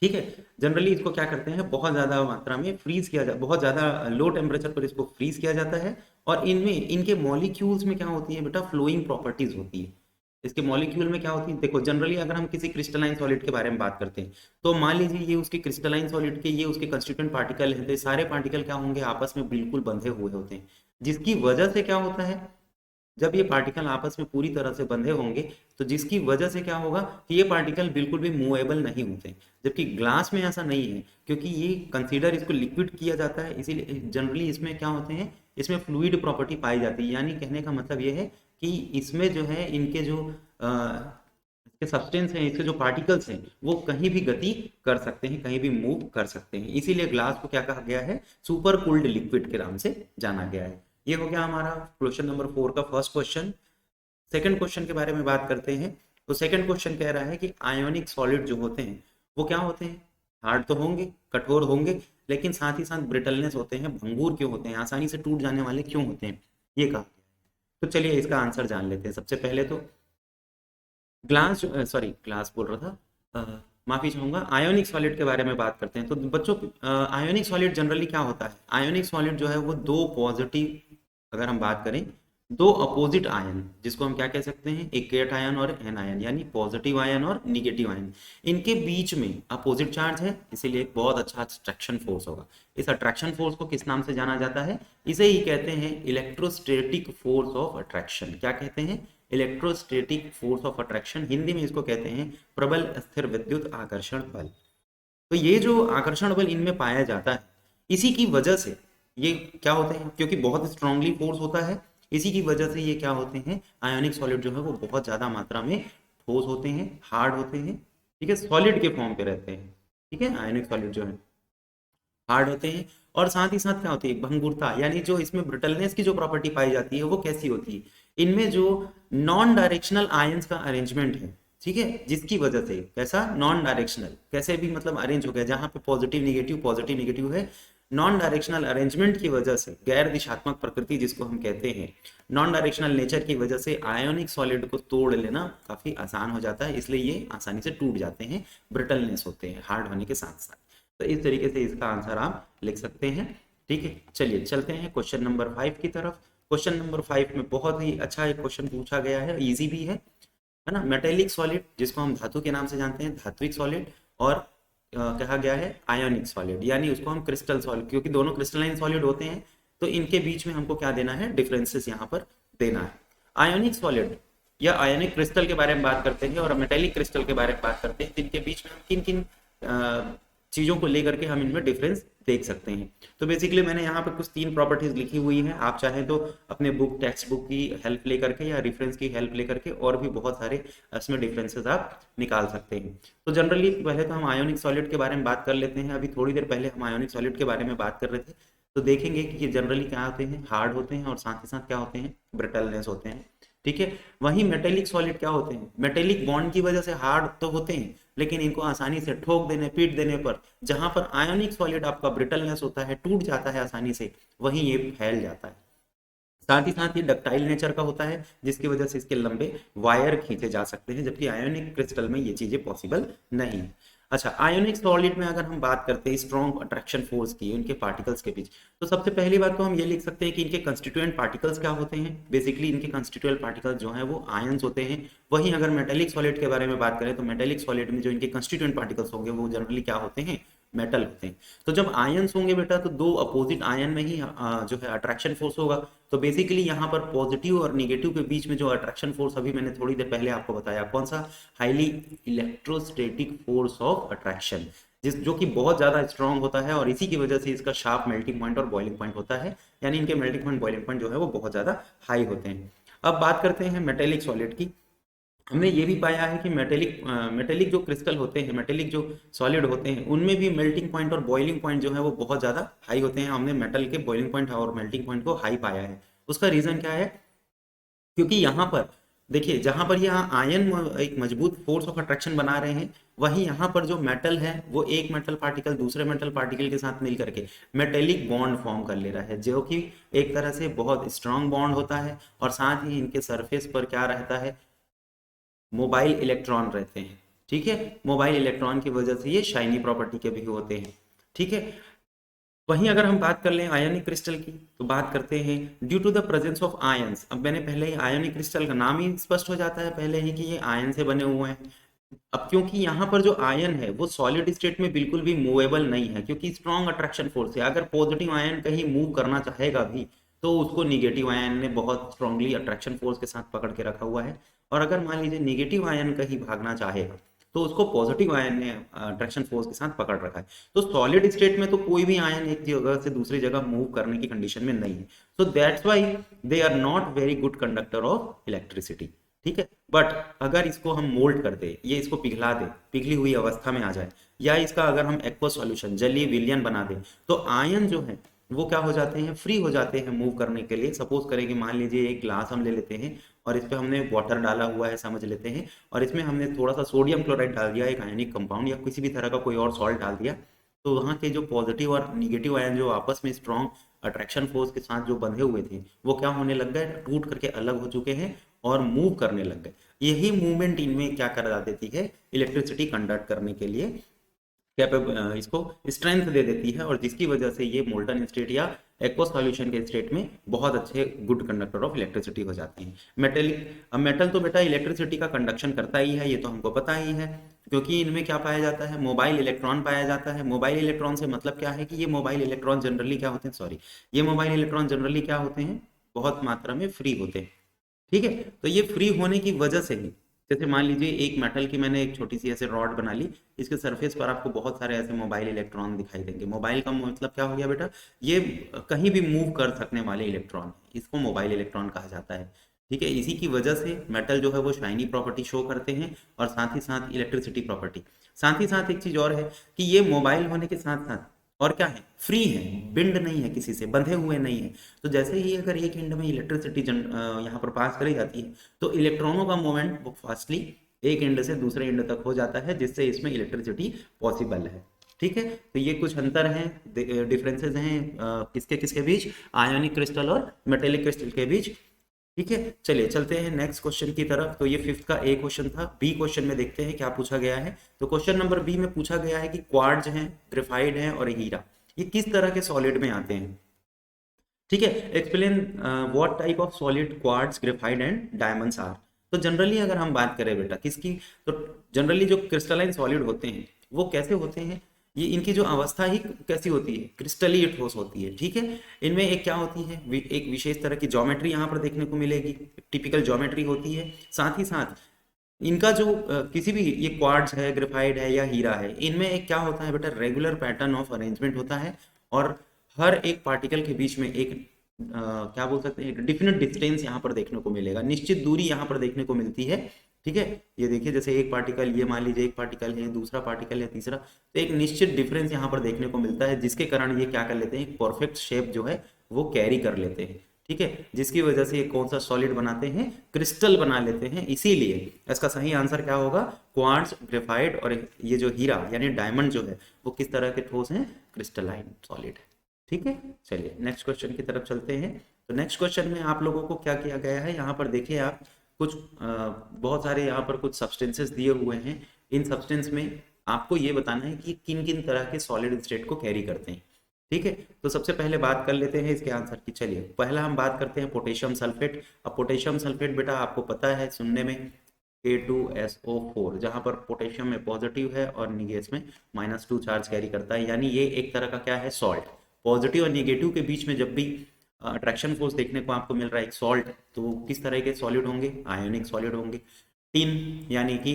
ठीक है। जनरली इसको क्या करते हैं, बहुत ज्यादा मात्रा में फ्रीज किया जाता, बहुत ज्यादा लो टेम्परेचर पर इसको फ्रीज किया जाता है। और इनमें इनके मॉलिक्यूल्स में क्या होती है बेटा, फ्लोइंग प्रॉपर्टीज होती है। इसके मॉलिक्यूल में क्या होती है, देखो जनरली अगर हम किसी क्रिस्टलाइन सॉलिड के बारे में बात करते हैं, तो मान लीजिए ये उसके क्रिस्टलाइन सॉलिड के ये उसके कंस्टिट्यूएंट पार्टिकल हैं, तो सारे पार्टिकल क्या होंगे, आपस में बिल्कुल बंधे हुए होते हैं, जिसकी वजह से क्या होता है, जब ये पार्टिकल आपस में पूरी तरह से बंधे होंगे, तो जिसकी वजह से क्या होगा कि ये पार्टिकल बिल्कुल भी मूवेबल नहीं होते। जबकि ग्लास में ऐसा नहीं है, क्योंकि ये कंसीडर इसको लिक्विड किया जाता है, इसीलिए जनरली इसमें क्या होते हैं, इसमें फ्लूइड प्रॉपर्टी पाई जाती है। यानी कहने का मतलब ये है कि इसमें जो है इनके जो इसके सब्सटेंस हैं, इसके जो पार्टिकल्स हैं, वो कहीं भी गति कर सकते हैं, कहीं भी मूव कर सकते हैं। इसीलिए ग्लास को क्या कहा गया है, सुपर कूल्ड लिक्विड के नाम से जाना गया है। ये हो गया हमारा क्वेश्चन नंबर 4 का फर्स्ट क्वेश्चन। सेकंड क्वेश्चन के बारे में बात करते हैं। तो सेकंड क्वेश्चन कह रहा है कि आयोनिक सॉलिड जो होते हैं वो क्या होते हैं, हार्ड तो होंगे, कठोर होंगे, लेकिन साथ ही साथ ब्रिटलनेस होते हैं, भंगुर क्यों होते हैं, आसानी से टूट जाने वाले क्यों होते हैं, ये कहा। तो चलिए इसका आंसर जान लेते हैं। सबसे पहले तो ग्लास बोल रहा था, माफी चाहूंगा, आयोनिक सॉलिड के बारे में बात करते हैं। तो बच्चों आयोनिक सॉलिड जनरली क्या होता है, आयोनिक सॉलिड जो है वो दो पॉजिटिव, अगर हम बात करें दो अपोजिट आयन, जिसको हम क्या कह सकते हैं, एक केट आयन और एन आयन, यानी पॉजिटिव आयन और निगेटिव आयन, इनके बीच में अपोजिट चार्ज है, इसीलिए एक बहुत अच्छा अट्रैक्शन फोर्स होगा। इस अट्रैक्शन फोर्स को किस नाम से जाना जाता है, इसे ही कहते हैं इलेक्ट्रोस्टैटिक फोर्स ऑफ अट्रैक्शन। क्या कहते हैं, electrostatic force of attraction, Hindi में इसको कहते हैं प्रबल स्थिर विद्युत आकर्षण बल। तो ये जो आकर्षण बल इनमें पाया जाता है, इसी की वजह से ये क्या होते हैं, क्योंकि बहुत स्ट्रांगली फोर्स होता है, इसी की वजह से ये क्या होते हैं, आयोनिक सॉलिड जो है वो बहुत ज्यादा मात्रा में ठोस होते हैं, हार्ड होते हैं, ठीक है, सॉलिड के फॉर्म पे रहते हैं, ठीक है, आयोनिक सॉलिड जो है हार्ड होते हैं। और साथ ही साथ क्या होती है, भंगुरता, यानी जो इसमें ब्रिटलनेस की जो प्रॉपर्टी पाई जाती है वो कैसी होती है, इनमें जो नॉन डायरेक्शनल आयंस का अरेंजमेंट है, ठीक है, जिसकी वजह से कैसा, नॉन डायरेक्शनल, कैसे भी मतलब अरेंज हो गया, जहां पे पॉजिटिव निगेटिव है, नॉन डायरेक्शनल अरेंजमेंट की वजह से, गैर दिशात्मक प्रकृति जिसको हम कहते हैं, नॉन डायरेक्शनल नेचर की वजह से आयोनिक सॉलिड को तोड़ लेना काफी आसान हो जाता है, इसलिए ये आसानी से टूट जाते हैं, ब्रिटलनेस होते हैं हार्ड होने के साथ साथ। तो इस तरीके से इसका आंसर आप लिख सकते हैं, ठीक है। चलिए चलते हैं क्वेश्चन नंबर 5 की तरफ। क्वेश्चन नंबर 5 में बहुत ही अच्छा एक क्वेश्चन पूछा गया है, इजी भी है ना। मेटेलिक सॉलिड, जिसको हम धातु के नाम से जानते हैं, धात्विक सॉलिड, और कहा गया है आयोनिक सॉलिड, यानी उसको हम क्रिस्टल सॉलिड, क्योंकि दोनों क्रिस्टलाइन सॉलिड होते हैं, तो इनके बीच में हमको क्या देना है, डिफरेंसेस यहाँ पर देना है। आयोनिक सॉलिड या आयोनिक क्रिस्टल के बारे में बात करते हैं, और मेटेलिक क्रिस्टल के बारे में बात करते हैं, जिनके बीच में हम किन किन चीजों को लेकर के हम इनमें डिफरेंस देख सकते हैं। तो बेसिकली मैंने यहाँ पे कुछ 3 प्रॉपर्टीज लिखी हुई हैं, आप चाहें तो अपने टेक्स्ट बुक की हेल्प लेकर के या रेफरेंस की हेल्प लेकर के और भी बहुत सारे इसमें डिफरेंसेस आप निकाल सकते हैं। तो जनरली पहले तो हम आयोनिक सॉलिड के बारे में बात कर लेते हैं। अभी थोड़ी देर पहले हम आयोनिक सॉलिड के बारे में बात कर रहे थे, तो देखेंगे कि ये जनरली क्या होते हैं, हार्ड होते हैं, और साथ ही साथ क्या होते हैं, ब्रिटलनेस होते हैं, ठीक है। वहीं मेटेलिक सॉलिड क्या होते हैं, मेटेलिक बॉन्ड की वजह से हार्ड तो होते हैं, लेकिन इनको आसानी से ठोक देने, पीट देने पर, जहां पर आयोनिक सॉलिड आपका ब्रिटलनेस होता है, टूट जाता है आसानी से, वहीं ये फैल जाता है। साथ ही साथ ये डक्टाइल नेचर का होता है, जिसकी वजह से इसके लंबे वायर खींचे जा सकते हैं, जबकि आयोनिक क्रिस्टल में ये चीजें पॉसिबल नहीं है। अच्छा, आयोनिक सॉलिड में अगर हम बात करते हैं स्ट्रॉन्ग अट्रैक्शन फोर्स की उनके पार्टिकल्स के बीच, तो सबसे पहली बात तो हम ये लिख सकते हैं कि इनके कंस्टिट्यूएंट पार्टिकल्स क्या होते हैं। बेसिकली इनके कंस्टिट्यूएंट पार्टिकल्स जो हैं वो आयंस होते हैं। वहीं अगर मेटेलिक सॉलिड के बारे में बात करें, तो मेटेलिक सॉलिड में जो इनके कंस्टिट्यूएंट पार्टिकल्स होंगे वो जनरली क्या होते हैं, मेटल होते हैं। तो जब आयन्स होंगे बेटा तो दो अपोजिट आयन में ही जो है अट्रैक्शन फोर्स होगा। तो बेसिकली यहाँ पर पॉजिटिव और निगेटिव के बीच में जो अट्रैक्शन फोर्स अभी मैंने थोड़ी देर पहले आपको बताया, कौन सा, highly electrostatic force of attraction, जिस जो कि बहुत ज़्यादा स्ट्रांग होता है और इसी की वजह से इसका शार्प मेल्टिंग पॉइंट और बॉइलिंग पॉइंट होता है, यानी इनके मेल्टिंग पॉइंट बॉइलिंग पॉइंट जो है वो बहुत ज़्यादा हाई होते हैं। अब बात करते हैं मेटेलिक सॉलिड की। हमने ये भी पाया है कि मेटेलिक जो क्रिस्टल होते हैं, मेटेलिक जो सॉलिड होते हैं, उनमें भी मेल्टिंग पॉइंट और बॉइलिंग पॉइंट जो है वो बहुत ज़्यादा हाई होते हैं। हमने मेटल के बॉइलिंग पॉइंट और मेल्टिंग पॉइंट को हाई पाया है। उसका रीज़न क्या है? क्योंकि यहाँ पर देखिए, जहाँ पर यहाँ आयन एक मजबूत फोर्स ऑफ अट्रैक्शन बना रहे हैं, वहीं यहाँ पर जो मेटल है वो एक मेटल पार्टिकल दूसरे मेटल पार्टिकल के साथ मिल करके मेटेलिक बॉन्ड फॉर्म कर ले रहा है, जो कि एक तरह से बहुत स्ट्रांग बॉन्ड होता है। और साथ ही इनके सरफेस पर क्या रहता है, मोबाइल इलेक्ट्रॉन रहते हैं। ठीक है, मोबाइल इलेक्ट्रॉन की वजह से ये शाइनी प्रॉपर्टी के भी होते हैं। ठीक है, वहीं अगर हम बात कर लें आयनिक क्रिस्टल की, तो बात करते हैं due to the presence of ions. अब मैंने पहले ही आयनिक क्रिस्टल का नाम ही स्पष्ट हो जाता है पहले ही कि ये आयन से बने हुए हैं। अब क्योंकि यहाँ पर जो आयन है वो सॉलिड स्टेट में बिल्कुल भी मूवेबल नहीं है, क्योंकि स्ट्रॉन्ग अट्रैक्शन फोर्स है। अगर पॉजिटिव आयन कहीं मूव करना चाहेगा भी तो उसको निगेटिव आयन ने बहुत स्ट्रांगली अट्रैक्शन फोर्स के साथ पकड़ के रखा हुआ है। और अगर मान लीजिए निगेटिव आयन कहीं भागना चाहेगा तो उसको पॉजिटिव आयन ने अट्रैक्शन फोर्स के साथ पकड़ रखा है। तो सॉलिड स्टेट में तो कोई भी आयन एक जगह से दूसरी जगह मूव करने की कंडीशन में नहीं है। So that's why they are not very good conductor of electricity. ठीक है, बट अगर इसको हम मोल्ड कर दे, ये इसको पिघला दे, पिघली हुई अवस्था में आ जाए, या इसका अगर हम एक्वा सॉल्यूशन जलीय विलयन बना दे, तो आयन जो है वो क्या हो जाते हैं, फ्री हो जाते हैं मूव करने के लिए। सपोज करें कि मान लीजिए एक ग्लास हम ले लेते हैं और इस पर हमने वाटर डाला हुआ है समझ लेते हैं, और इसमें हमने थोड़ा सा सोडियम क्लोराइड डाल दिया, एक आयनिक कंपाउंड या किसी भी तरह का कोई और सॉल्ट डाल दिया। तो वहाँ के जो पॉजिटिव और निगेटिव आयन जो आपस में स्ट्रॉन्ग अट्रैक्शन फोर्स के साथ जो बंधे हुए थे, वो क्या होने लग गए, टूट करके अलग हो चुके हैं और मूव करने लग गए। यही मूवमेंट इनमें क्या करा देती है, इलेक्ट्रिसिटी कंडक्ट करने के लिए इसको स्ट्रेंथ दे देती है, और जिसकी वजह से ये मोल्टन स्टेट या एक्वा सॉल्यूशन के स्टेट में बहुत अच्छे गुड कंडक्टर ऑफ इलेक्ट्रिसिटी हो जाते हैं। मेटल तो बेटा इलेक्ट्रिसिटी का कंडक्शन करता ही है, ये तो हमको पता ही है, क्योंकि इनमें क्या पाया जाता है, मोबाइल इलेक्ट्रॉन पाया जाता है। मोबाइल इलेक्ट्रॉन से मतलब क्या है कि ये मोबाइल इलेक्ट्रॉन जनरली क्या होते हैं, सॉरी, ये मोबाइल इलेक्ट्रॉन जनरली क्या होते हैं, बहुत मात्रा में फ्री होते हैं। ठीक है, तो ये फ्री होने की वजह से ही, जैसे मान लीजिए एक मेटल की मैंने एक छोटी सी ऐसे रॉड बना ली, इसके सरफेस पर आपको बहुत सारे ऐसे मोबाइल इलेक्ट्रॉन दिखाई देंगे। मोबाइल का मतलब क्या हो गया बेटा, ये कहीं भी मूव कर सकने वाले इलेक्ट्रॉन, इसको मोबाइल इलेक्ट्रॉन कहा जाता है। ठीक है, इसी की वजह से मेटल जो है वो शाइनी प्रॉपर्टी शो करते हैं, और साथ ही साथ इलेक्ट्रिसिटी प्रॉपर्टी। साथ ही साथ एक चीज और है कि ये मोबाइल होने के साथ साथ और क्या है, फ्री है, बिंड नहीं है, किसी से बंधे हुए नहीं है। तो जैसे ही अगर एक एंड में इलेक्ट्रिसिटी यहाँ पर पास करी जाती है, तो इलेक्ट्रॉनों का मूवमेंट वो फास्टली एक एंड से दूसरे एंड तक हो जाता है, जिससे इसमें इलेक्ट्रिसिटी पॉसिबल है। ठीक है, तो ये कुछ अंतर हैं, डिफरेंसेस हैं किसके किसके बीच, आयोनिक क्रिस्टल और मेटेलिक क्रिस्टल के बीच। ठीक है, चलिए चलते हैं नेक्स्ट क्वेश्चन की तरफ। तो ये फिफ्थ का ए क्वेश्चन था। बी क्वेश्चन में देखते हैं क्या पूछा गया है। तो क्वेश्चन नंबर बी में पूछा गया है कि क्वार्ट्ज हैं, ग्रेफाइट हैं और हीरा, ये किस तरह के सॉलिड में आते हैं। ठीक है, explain what type of solid quartz, graphite and diamonds are. तो जनरली अगर हम बात करें बेटा किसकी, तो जनरली जो क्रिस्टलाइन सॉलिड होते हैं वो कैसे होते हैं, ये इनकी जो अवस्था ही कैसी होती है, क्रिस्टलीय ठोस होती है। ठीक है, इनमें एक क्या होती है, एक विशेष तरह की ज्योमेट्री यहाँ पर देखने को मिलेगी, टिपिकल ज्योमेट्री होती है। साथ ही साथ इनका जो किसी भी, ये क्वार्ट्ज है, ग्रेफाइट है या हीरा है, इनमें एक क्या होता है बेटा, रेगुलर पैटर्न ऑफ अरेंजमेंट होता है, और हर एक पार्टिकल के बीच में एक क्या बोल सकते हैं, एक डिफिनेट डिस्टेंस यहाँ पर देखने को मिलेगा, निश्चित दूरी यहाँ पर देखने को मिलती है। ठीक है, ये देखिए जैसे एक पार्टिकल, ये मान लीजिए एक पार्टिकल है, दूसरा पार्टिकल है, तीसरा, तो एक निश्चित डिफरेंस यहाँ पर देखने को मिलता है, जिसके कारण ये क्या कर लेते हैं, एक परफेक्ट शेप जो है वो कैरी कर लेते हैं। ठीक है, जिसकी वजह से ये कौन सा सॉलिड बनाते हैं, क्रिस्टल बना लेते हैं। इसीलिए इसका सही आंसर क्या होगा, क्वार्ट्ज, ग्रेफाइट और ये जो हीरा यानी डायमंड जो है वो किस तरह के ठोस हैं, क्रिस्टलाइन सॉलिड है। ठीक है, चलिए नेक्स्ट क्वेश्चन की तरफ चलते हैं। तो नेक्स्ट क्वेश्चन में आप लोगों को क्या किया गया है, यहाँ पर देखिए आप कुछ बहुत सारे यहाँ पर कुछ सब्सटेंसेस दिए हुए हैं। इन सब्सटेंस में आपको ये बताना है कि किन किन तरह के सॉलिड स्टेट को कैरी करते हैं। ठीक है, तो सबसे पहले बात कर लेते हैं इसके आंसर की। चलिए पहला हम बात करते हैं पोटेशियम सल्फेट। अब पोटेशियम सल्फेट बेटा आपको पता है सुनने में K2SO4, जहां पर पोटेशियम में पॉजिटिव है और निगेटिव में -2 चार्ज कैरी करता है, यानी ये एक तरह का क्या है, सॉल्ट। पॉजिटिव और निगेटिव के बीच में जब भी अट्रैक्शन फोर्स देखने को आपको मिल रहा है एक सॉल्ट, तो किस तरह के सॉलिड होंगे, आयोनिक सॉलिड होंगे। टिन यानी कि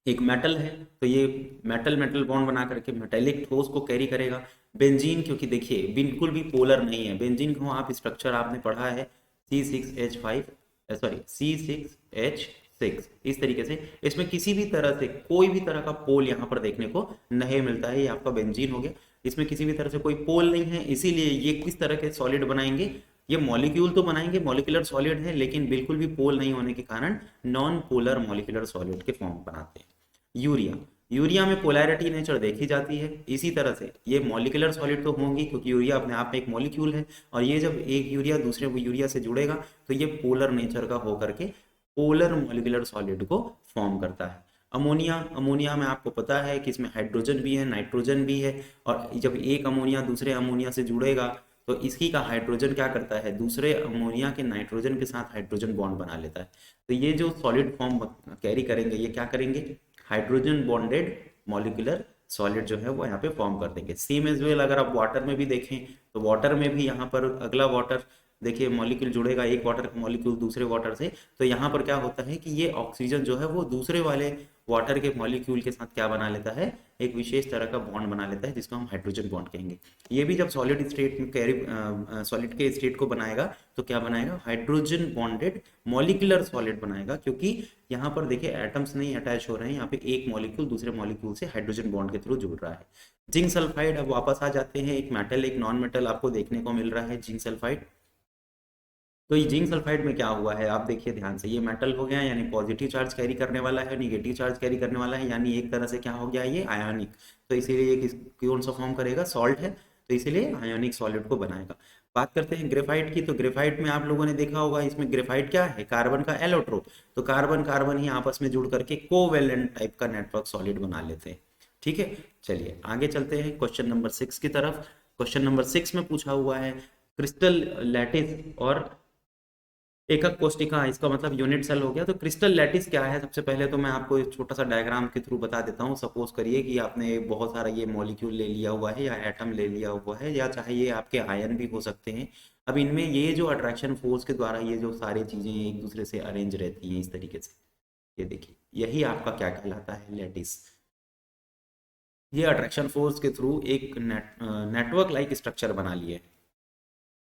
एक मेटल है, तो ये मेटल मेटल बॉन्ड बना करके मेटेलिक ठोस को कैरी करेगा। बेंजीन, क्योंकि देखिए बिल्कुल भी पोलर नहीं है, बेंजीन को आप स्ट्रक्चर आपने पढ़ा है C6H5, सॉरी C6H6, इस तरीके से इसमें किसी भी तरह से कोई भी तरह का पोल यहाँ पर देखने को नहीं मिलता है, ये आपका बेंजीन हो गया। इसमें किसी भी तरह से कोई पोल नहीं है, इसीलिए ये किस तरह के सॉलिड बनाएंगे, ये मॉलिक्यूल तो बनाएंगे, मॉलिक्यूलर सॉलिड है, लेकिन बिल्कुल भी पोल नहीं होने के कारण नॉन पोलर मॉलिक्यूलर सॉलिड के फॉर्म बनाते हैं। यूरिया, यूरिया में पोलैरिटी नेचर देखी जाती है, इसी तरह से ये मॉलिक्यूलर सॉलिड तो होंगी क्योंकि यूरिया अपने आप में एक मॉलिक्यूल है, और ये जब एक यूरिया दूसरे यूरिया से जुड़ेगा तो ये पोलर नेचर का होकर के पोलर मॉलिक्यूलर सॉलिड को फॉर्म करता है। अमोनिया, अमोनिया में आपको पता है कि इसमें हाइड्रोजन भी है, नाइट्रोजन भी है, और जब एक अमोनिया दूसरे अमोनिया से जुड़ेगा तो इसकी का हाइड्रोजन क्या करता है, दूसरे अमोनिया के नाइट्रोजन के साथ हाइड्रोजन बॉन्ड बना लेता है। तो ये जो सॉलिड फॉर्म कैरी करेंगे, ये क्या करेंगे, हाइड्रोजन बॉन्डेड मॉलिक्यूलर सॉलिड जो है वो यहाँ पे फॉर्म कर देंगे। सेम एज वेल अगर आप वाटर में भी देखें तो वाटर में भी यहाँ पर अगला वाटर, देखिए मॉलिक्यूल जुड़ेगा एक वाटर का मॉलिक्यूल दूसरे वाटर से, तो यहाँ पर क्या होता है कि ये ऑक्सीजन जो है वो दूसरे वाले वाटर के मॉलिक्यूल के साथ क्या बना लेता है, एक विशेष तरह का बॉन्ड बना लेता है जिसको हम हाइड्रोजन बॉन्ड कहेंगे। ये भी जब सॉलिड स्टेट में कैरी सॉलिड के स्टेट को बनाएगा तो क्या बनाएगा, हाइड्रोजन बॉन्डेड मॉलिक्यूलर सॉलिड बनाएगा, क्योंकि यहाँ पर देखिए एटम्स नहीं अटैच हो रहे हैं, यहाँ पे एक मॉलिक्यूल दूसरे मॉलिक्यूल से हाइड्रोजन बॉन्ड के थ्रू जुड़ रहा है। जिंक सल्फाइड, अब वापस आ जाते हैं, एक मेटल एक नॉन मेटल आपको देखने को मिल रहा है जिंक सल्फाइड। तो ये जिंक सल्फाइड में क्या हुआ है, आप देखिए ध्यान से, ये मेटल हो गया यानी पॉजिटिव चार्ज कैरी करने वाला है, निगेटिव चार्ज कैरी करने वाला है, यानी एक तरह से क्या हो गया, ये आयोनिक। तो इसीलिए ये कौन सा फॉर्म करेगा, सॉल्ट है, तो इसीलिए आयोनिक सॉलिड को बनाएगा। बात करते हैं ग्रेफाइट की, तो ग्रेफाइट में आप लोगों ने देखा होगा, इसमें ग्रेफाइट क्या है, कार्बन का एलोट्रोप, तो कार्बन कार्बन ही आपस में जुड़ करके कोवेलेंट टाइप का नेटवर्क सॉलिड बना लेते हैं। ठीक है, चलिए आगे चलते हैं क्वेश्चन नंबर 6 की तरफ। क्वेश्चन नंबर 6 में पूछा हुआ है क्रिस्टल लैटिस और एकक कोष्टिका, इसका मतलब यूनिट सेल हो गया। तो क्रिस्टल लैटिस क्या है, सबसे पहले तो मैं आपको एक छोटा सा डायग्राम के थ्रू बता देता हूँ। सपोज करिए कि आपने बहुत सारा ये मॉलिक्यूल ले लिया हुआ है या एटम ले लिया हुआ है, या चाहे ये आपके आयन भी हो सकते हैं। अब इनमें ये जो अट्रैक्शन फोर्स के द्वारा ये जो सारी चीजें एक दूसरे से अरेंज रहती हैं इस तरीके से, ये देखिए यही आपका क्या कहलाता है, लैटिस। ये अट्रैक्शन फोर्स के थ्रू एक नेटवर्क लाइक स्ट्रक्चर बना लिए,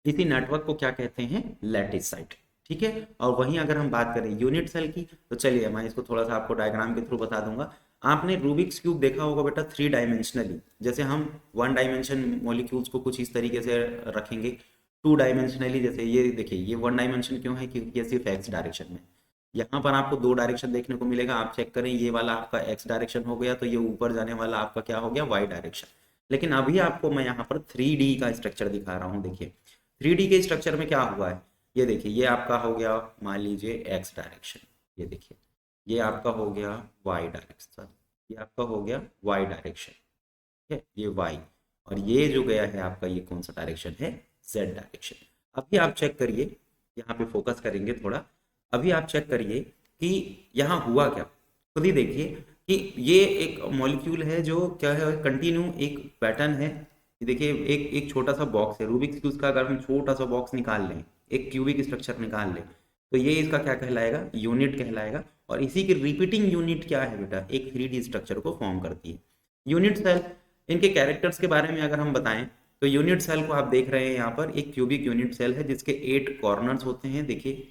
इसी नेटवर्क को क्या कहते हैं, लैटिस साइट। ठीक है, और वहीं अगर हम बात करें यूनिट सेल की, तो चलिए मैं इसको थोड़ा सा आपको डायग्राम के थ्रू बता दूंगा। आपने रूबिक्स क्यूब देखा होगा बेटा, 3 डायमेंशनली, जैसे हम 1 डायमेंशन मॉलिक्यूल्स को कुछ इस तरीके से रखेंगे, 2 डायमेंशनली, जैसे ये देखिए ये 1 डायमेंशन क्यों है, क्योंकि ये सिर्फ एक्स डायरेक्शन में। यहाँ पर आपको 2 डायरेक्शन देखने को मिलेगा, आप चेक करें, ये वाला आपका एक्स डायरेक्शन हो गया, तो ये ऊपर जाने वाला आपका क्या हो गया, वाई डायरेक्शन। लेकिन अभी आपको मैं यहाँ पर 3D का स्ट्रक्चर दिखा रहा हूँ। देखिए 3D के स्ट्रक्चर में क्या हुआ है, ये देखिए ये आपका हो गया मान लीजिए एक्स डायरेक्शन, ये देखिए ये आपका हो गया वाई डायरेक्शन, ये आपका हो गया वाई डायरेक्शन, ठीक है, ये वाई, और ये जो गया है आपका ये कौन सा डायरेक्शन है, जेड डायरेक्शन। अभी आप चेक करिए, यहाँ पे फोकस करेंगे थोड़ा, अभी आप चेक करिए कि यहाँ हुआ क्या, खुद ही देखिए कि ये एक मॉलिक्यूल है जो क्या है, कंटिन्यू एक पैटर्न है। देखिए एक एक छोटा सा बॉक्स है, रूबिक्स क्यूब का अगर हम छोटा सा बॉक्स निकाल लें, एक क्यूबिक स्ट्रक्चर निकाल लें, तो ये इसका क्या कहलाएगा, यूनिट कहलाएगा। और इसी की रिपीटिंग यूनिट क्या है बेटा, एक 3D स्ट्रक्चर को फॉर्म करती है। यूनिट सेल, इनके कैरेक्टर्स के बारे में अगर हम बताएं तो यूनिट सेल को आप देख रहे हैं यहाँ पर एक क्यूबिक यूनिट सेल है जिसके 8 कॉर्नर्स होते हैं। देखिए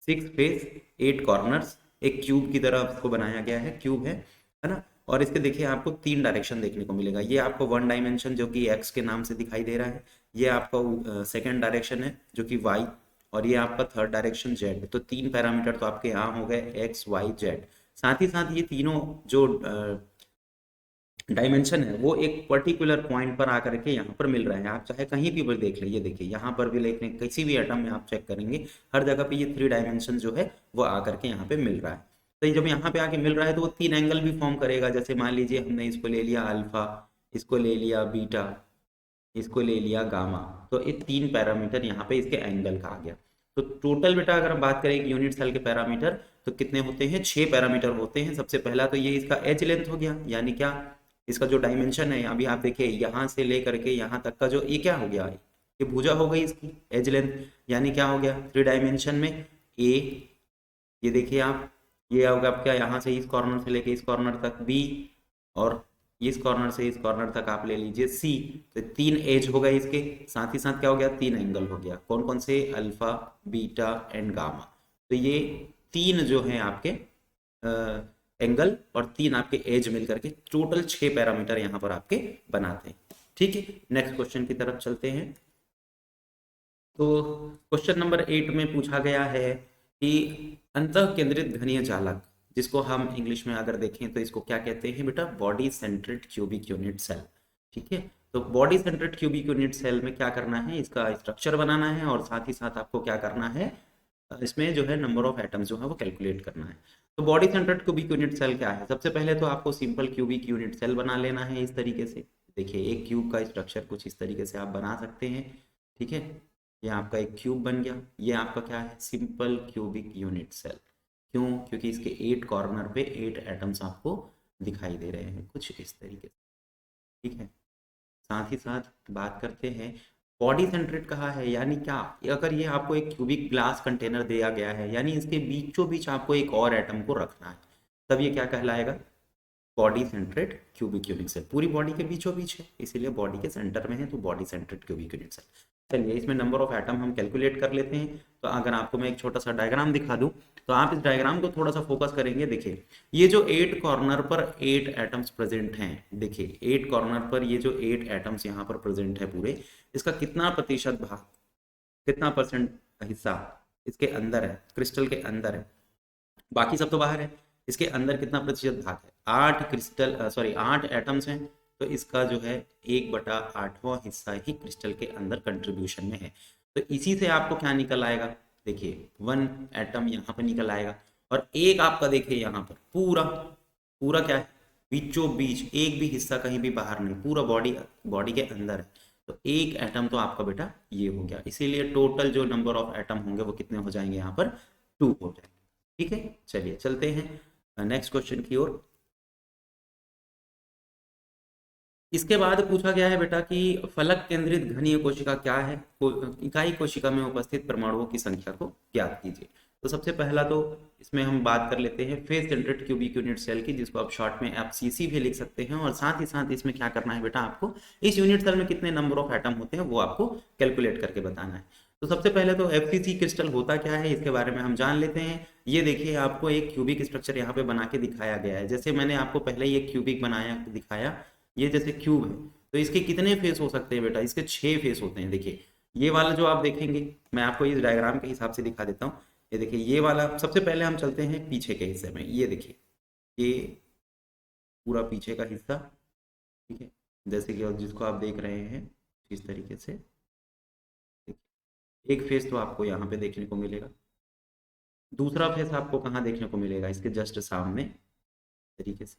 6 फेस 8 कॉर्नर्स, एक क्यूब की तरह इसको बनाया गया है, क्यूब है ना। और इसके देखिए आपको 3 डायरेक्शन देखने को मिलेगा, ये आपको 1 डायमेंशन जो कि एक्स के नाम से दिखाई दे रहा है, ये आपका सेकेंड डायरेक्शन है जो कि वाई, और ये आपका थर्ड डायरेक्शन जेड। तो 3 पैरामीटर तो आपके यहाँ हो गए एक्स वाई जेड। साथ ही साथ ये तीनों जो डायमेंशन है वो एक पर्टिकुलर पॉइंट पर आकर के यहाँ पर मिल रहे हैं। आप चाहे कहीं भी देख लीजिए, देखिए यहाँ पर भी देख लें, किसी भी एटम में आप चेक करेंगे, हर जगह पे ये 3 डायमेंशन जो है वो आकर के यहाँ पे मिल रहा है। तो जब यहाँ पे आके मिल रहा है तो वो 3 एंगल भी फॉर्म करेगा। जैसे मान लीजिए हमने इसको ले लिया अल्फा, इसको ले लिया बीटा, इसको ले लिया गामा, तो ये 3 पैरामीटर यहाँ पे इसके एंगल का आ गया। तो टोटल बेटा अगर हम बात करें एक यूनिट सेल के पैरामीटर तो कितने होते हैं, 6 पैरामीटर होते हैं। सबसे पहला तो ये इसका एज लेंथ हो गया, यानी क्या, इसका जो डायमेंशन है, अभी आप देखिए यहाँ से लेकर के यहाँ तक का जो ये क्या हो गया, ये भुजा हो गई इसकी एज लेंथ, यानी क्या हो गया 3 डायमेंशन में ए, ये देखिए आप, ये होगा आपका यहाँ से इस कॉर्नर से लेके इस कॉर्नर तक बी, और इस कॉर्नर से इस कॉर्नर तक आप ले लीजिए सी। तो 3 एज हो गए इसके, साथ ही साथ क्या हो गया 3 एंगल हो गया, कौन कौन से, अल्फा बीटा एंड गामा। तो ये 3 जो हैं आपके एंगल और 3 आपके एज मिल करके टोटल 6 पैरामीटर यहाँ पर आपके बनाते हैं। ठीक है, नेक्स्ट क्वेश्चन की तरफ चलते हैं। तो क्वेश्चन नंबर 8 में पूछा गया है कि अंतः केंद्रित घनीय जालक, जिसको हम इंग्लिश में अगर देखें तो इसको क्या कहते हैं बेटा, बॉडी सेंट्रेड क्यूबिक यूनिट सेल। ठीक है, तो बॉडी सेंट्रेड क्यूबिक यूनिट सेल में क्या करना है, इसका स्ट्रक्चर बनाना है और साथ ही साथ आपको क्या करना है, इसमें जो है नंबर ऑफ एटम्स जो है वो कैलकुलेट करना है। तो बॉडी सेंट्रेड क्यूबिक यूनिट सेल क्या है, सबसे पहले तो आपको सिंपल क्यूबिक यूनिट सेल बना लेना है इस तरीके से। देखिए एक क्यूब का स्ट्रक्चर कुछ इस तरीके से आप बना सकते हैं। ठीक है, ये आपका एक क्यूब बन गया, ये आपका क्या है, सिंपल क्यूबिक यूनिट सेल। क्यों, क्योंकि इसके 8 कॉर्नर पे 8 एटम्स आपको दिखाई दे रहे हैं कुछ इस तरीके से। ठीक है, साथ ही साथ बात करते हैं बॉडी सेंट्रेड कहा है, यानी क्या, अगर ये आपको एक क्यूबिक ग्लास कंटेनर दिया गया है, यानी इसके बीचों बीच आपको एक और एटम को रखना है, तब ये क्या कहलाएगा, बॉडी सेंट्रेड क्यूबिक यूनिट सेल। पूरी बॉडी के बीचों बीच है, इसीलिए बॉडी के सेंटर में है, तो बॉडी सेंट्रेड क्यूबिक यूनिट सेल। चलिए इसमें नंबर ऑफ एटम हम कैलकुलेट कर लेते हैं। तो अगर आपको मैं एक छोटा सा डायग्राम दिखा दूं तो आप इस डायग्राम को थोड़ा सा फोकस करेंगे। देखिए ये जो 8 कॉर्नर पर 8 एटम्स प्रेजेंट हैं, देखिए 8 कॉर्नर पर ये जो 8 एटम्स यहाँ पर प्रेजेंट है पूरे, इसका कितना प्रतिशत भाग, कितना परसेंट हिस्सा इसके अंदर है, क्रिस्टल के अंदर है, बाकी सब तो बाहर है, इसके अंदर कितना प्रतिशत भाग है, 8 क्रिस्टल 8 एटम्स हैं, तो इसका जो है 1/8वां हिस्सा ही क्रिस्टल के अंदर कंट्रीब्यूशन में है। तो इसी से आपको क्या निकल आएगा, देखिए 1 एटम यहाँ पर निकल आएगा, और एक आपका देखिए यहाँ पर पूरा पूरा क्या है, बीचों बीच एक भी हिस्सा कहीं भी बाहर नहीं, पूरा बॉडी के अंदर है। तो एक एटम तो आपका बेटा ये हो गया, इसीलिए टोटल जो नंबर ऑफ एटम होंगे वो कितने हो जाएंगे, यहाँ पर 2 हो जाएंगे। ठीक है, चलिए चलते हैं नेक्स्ट क्वेश्चन की ओर। इसके बाद पूछा गया है बेटा कि फलक केंद्रित घनीय कोशिका क्या है, इकाई कोशिका में उपस्थित परमाणुओं की संख्या को ज्ञात कीजिए। तो सबसे पहला तो इसमें हम बात कर लेते हैं फेज सेंट्रेड क्यूबिक यूनिट सेल की, जिसको आप शॉर्ट में एफसीसी भी लिख सकते हैं, और साथ ही साथ इसमें क्या करना है बेटा, आपको इस यूनिट सेल में कितने नंबर ऑफ एटम होते हैं वो आपको कैलकुलेट करके बताना है। तो सबसे पहले तो एफसीसी क्रिस्टल होता क्या है, इसके बारे में हम जान लेते हैं। ये देखिए आपको एक क्यूबिक स्ट्रक्चर यहाँ पे बना के दिखाया गया है, जैसे मैंने आपको पहले ये क्यूबिक बनाया दिखाया, ये जैसे क्यूब है, तो इसके कितने फेस हो सकते हैं बेटा, इसके 6 फेस होते हैं। देखिए ये वाला जो आप देखेंगे, मैं आपको इस डायग्राम के हिसाब से दिखा देता हूँ। ये देखिए ये वाला, सबसे पहले हम चलते हैं पीछे के हिस्से में, ये देखिए ये पूरा पीछे का हिस्सा। ठीक है, जैसे कि जिसको आप देख रहे हैं इस तरीके से, एक फेस तो आपको यहाँ पे देखने को मिलेगा, दूसरा फेस आपको कहाँ देखने को मिलेगा, इसके जस्ट सामने तरीके से,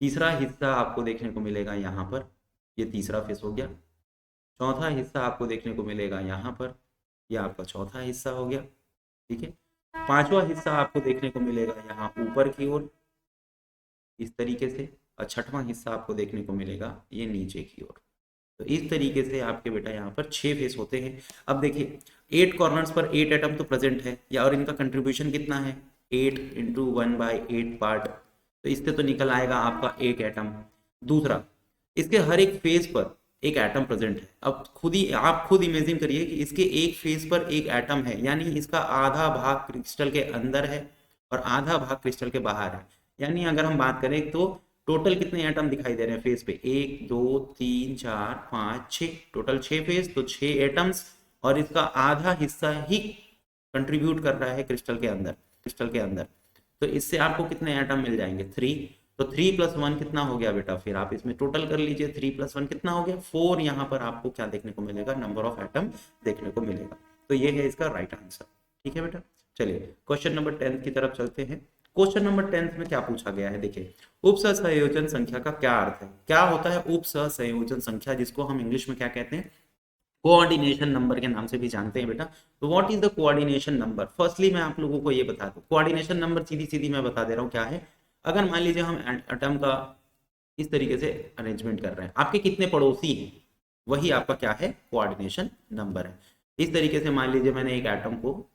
तीसरा हिस्सा आपको देखने को मिलेगा यहाँ पर, ये तीसरा फेस हो गया। चौथा हिस्सा आपको देखने को मिलेगा यहाँ पर, यह आपका चौथा हिस्सा हो गया। ठीक है, पांचवा हिस्सा आपको देखने को मिलेगा यहाँ ऊपर की ओर इस तरीके से, और छठवां हिस्सा आपको देखने को मिलेगा ये नीचे की ओर। तो इस तरीके से आपके बेटा यहाँ पर 6 फेस होते हैं। अब देखिए 8 कॉर्नर्स पर 8 एटम तो प्रेजेंट है, या और इनका कंट्रीब्यूशन कितना है, 8 × 1/8 पार्ट, तो इससे तो निकल आएगा आपका 1 एटम। दूसरा, इसके हर एक फेज पर एक एटम प्रेजेंट है। अब आप खुद इमेजिन करिए कि इसके एक फेज पर एक एटम है, यानी इसका आधा भाग क्रिस्टल के अंदर है और आधा भाग क्रिस्टल के बाहर है। यानी अगर हम बात करें तो टोटल कितने एटम दिखाई दे रहे हैं फेज पे, 1 2 3 4 5 6, टोटल 6 फेज, तो 6 एटम्स, और इसका आधा हिस्सा ही कंट्रीब्यूट कर रहा है क्रिस्टल के अंदर। तो इससे आपको कितने एटम मिल जाएंगे, 3। तो 3 + 1 कितना हो गया बेटा, फिर आप इसमें टोटल कर लीजिए, 3 + 1 कितना हो गया, 4। यहाँ पर आपको क्या देखने को मिलेगा, नंबर ऑफ एटम देखने को मिलेगा। तो ये है इसका राइट आंसर। ठीक है बेटा, चलिए क्वेश्चन नंबर 10 की तरफ चलते हैं। क्वेश्चन नंबर 10 में क्या पूछा गया है, देखिए उपसहसंयोजन संख्या का क्या अर्थ है, क्या होता है उपसहसंयोजन संख्या, जिसको हम इंग्लिश में क्या कहते हैं, कोऑर्डिनेशन नंबर के नाम से भी जानते हैं बेटा। तो what is the coordination number? Firstly मैं आप लोगों को ये बता दूं, कोऑर्डिनेशन नंबर सीधी सीधी मैं बता दे रहा हूँ क्या है। अगर मान लीजिए हम एटम का इस तरीके से अरेंजमेंट कर रहे हैं, आपके कितने पड़ोसी हैं वही आपका क्या है, कोऑर्डिनेशन नंबर है। इस तरीके से मान लीजिए मैंने एक एटम को,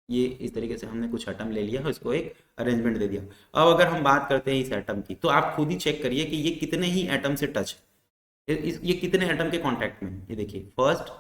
ये इस तरीके से हमने कुछ एटम ले लिया, इसको एक अरेंजमेंट दे दिया। अब अगर हम बात करते हैं इस एटम की, तो आप खुद ही चेक करिए कि ये कितने ही एटम से टच है, ये कितने एटम के कांटेक्ट में है। ये देखिए फर्स्ट,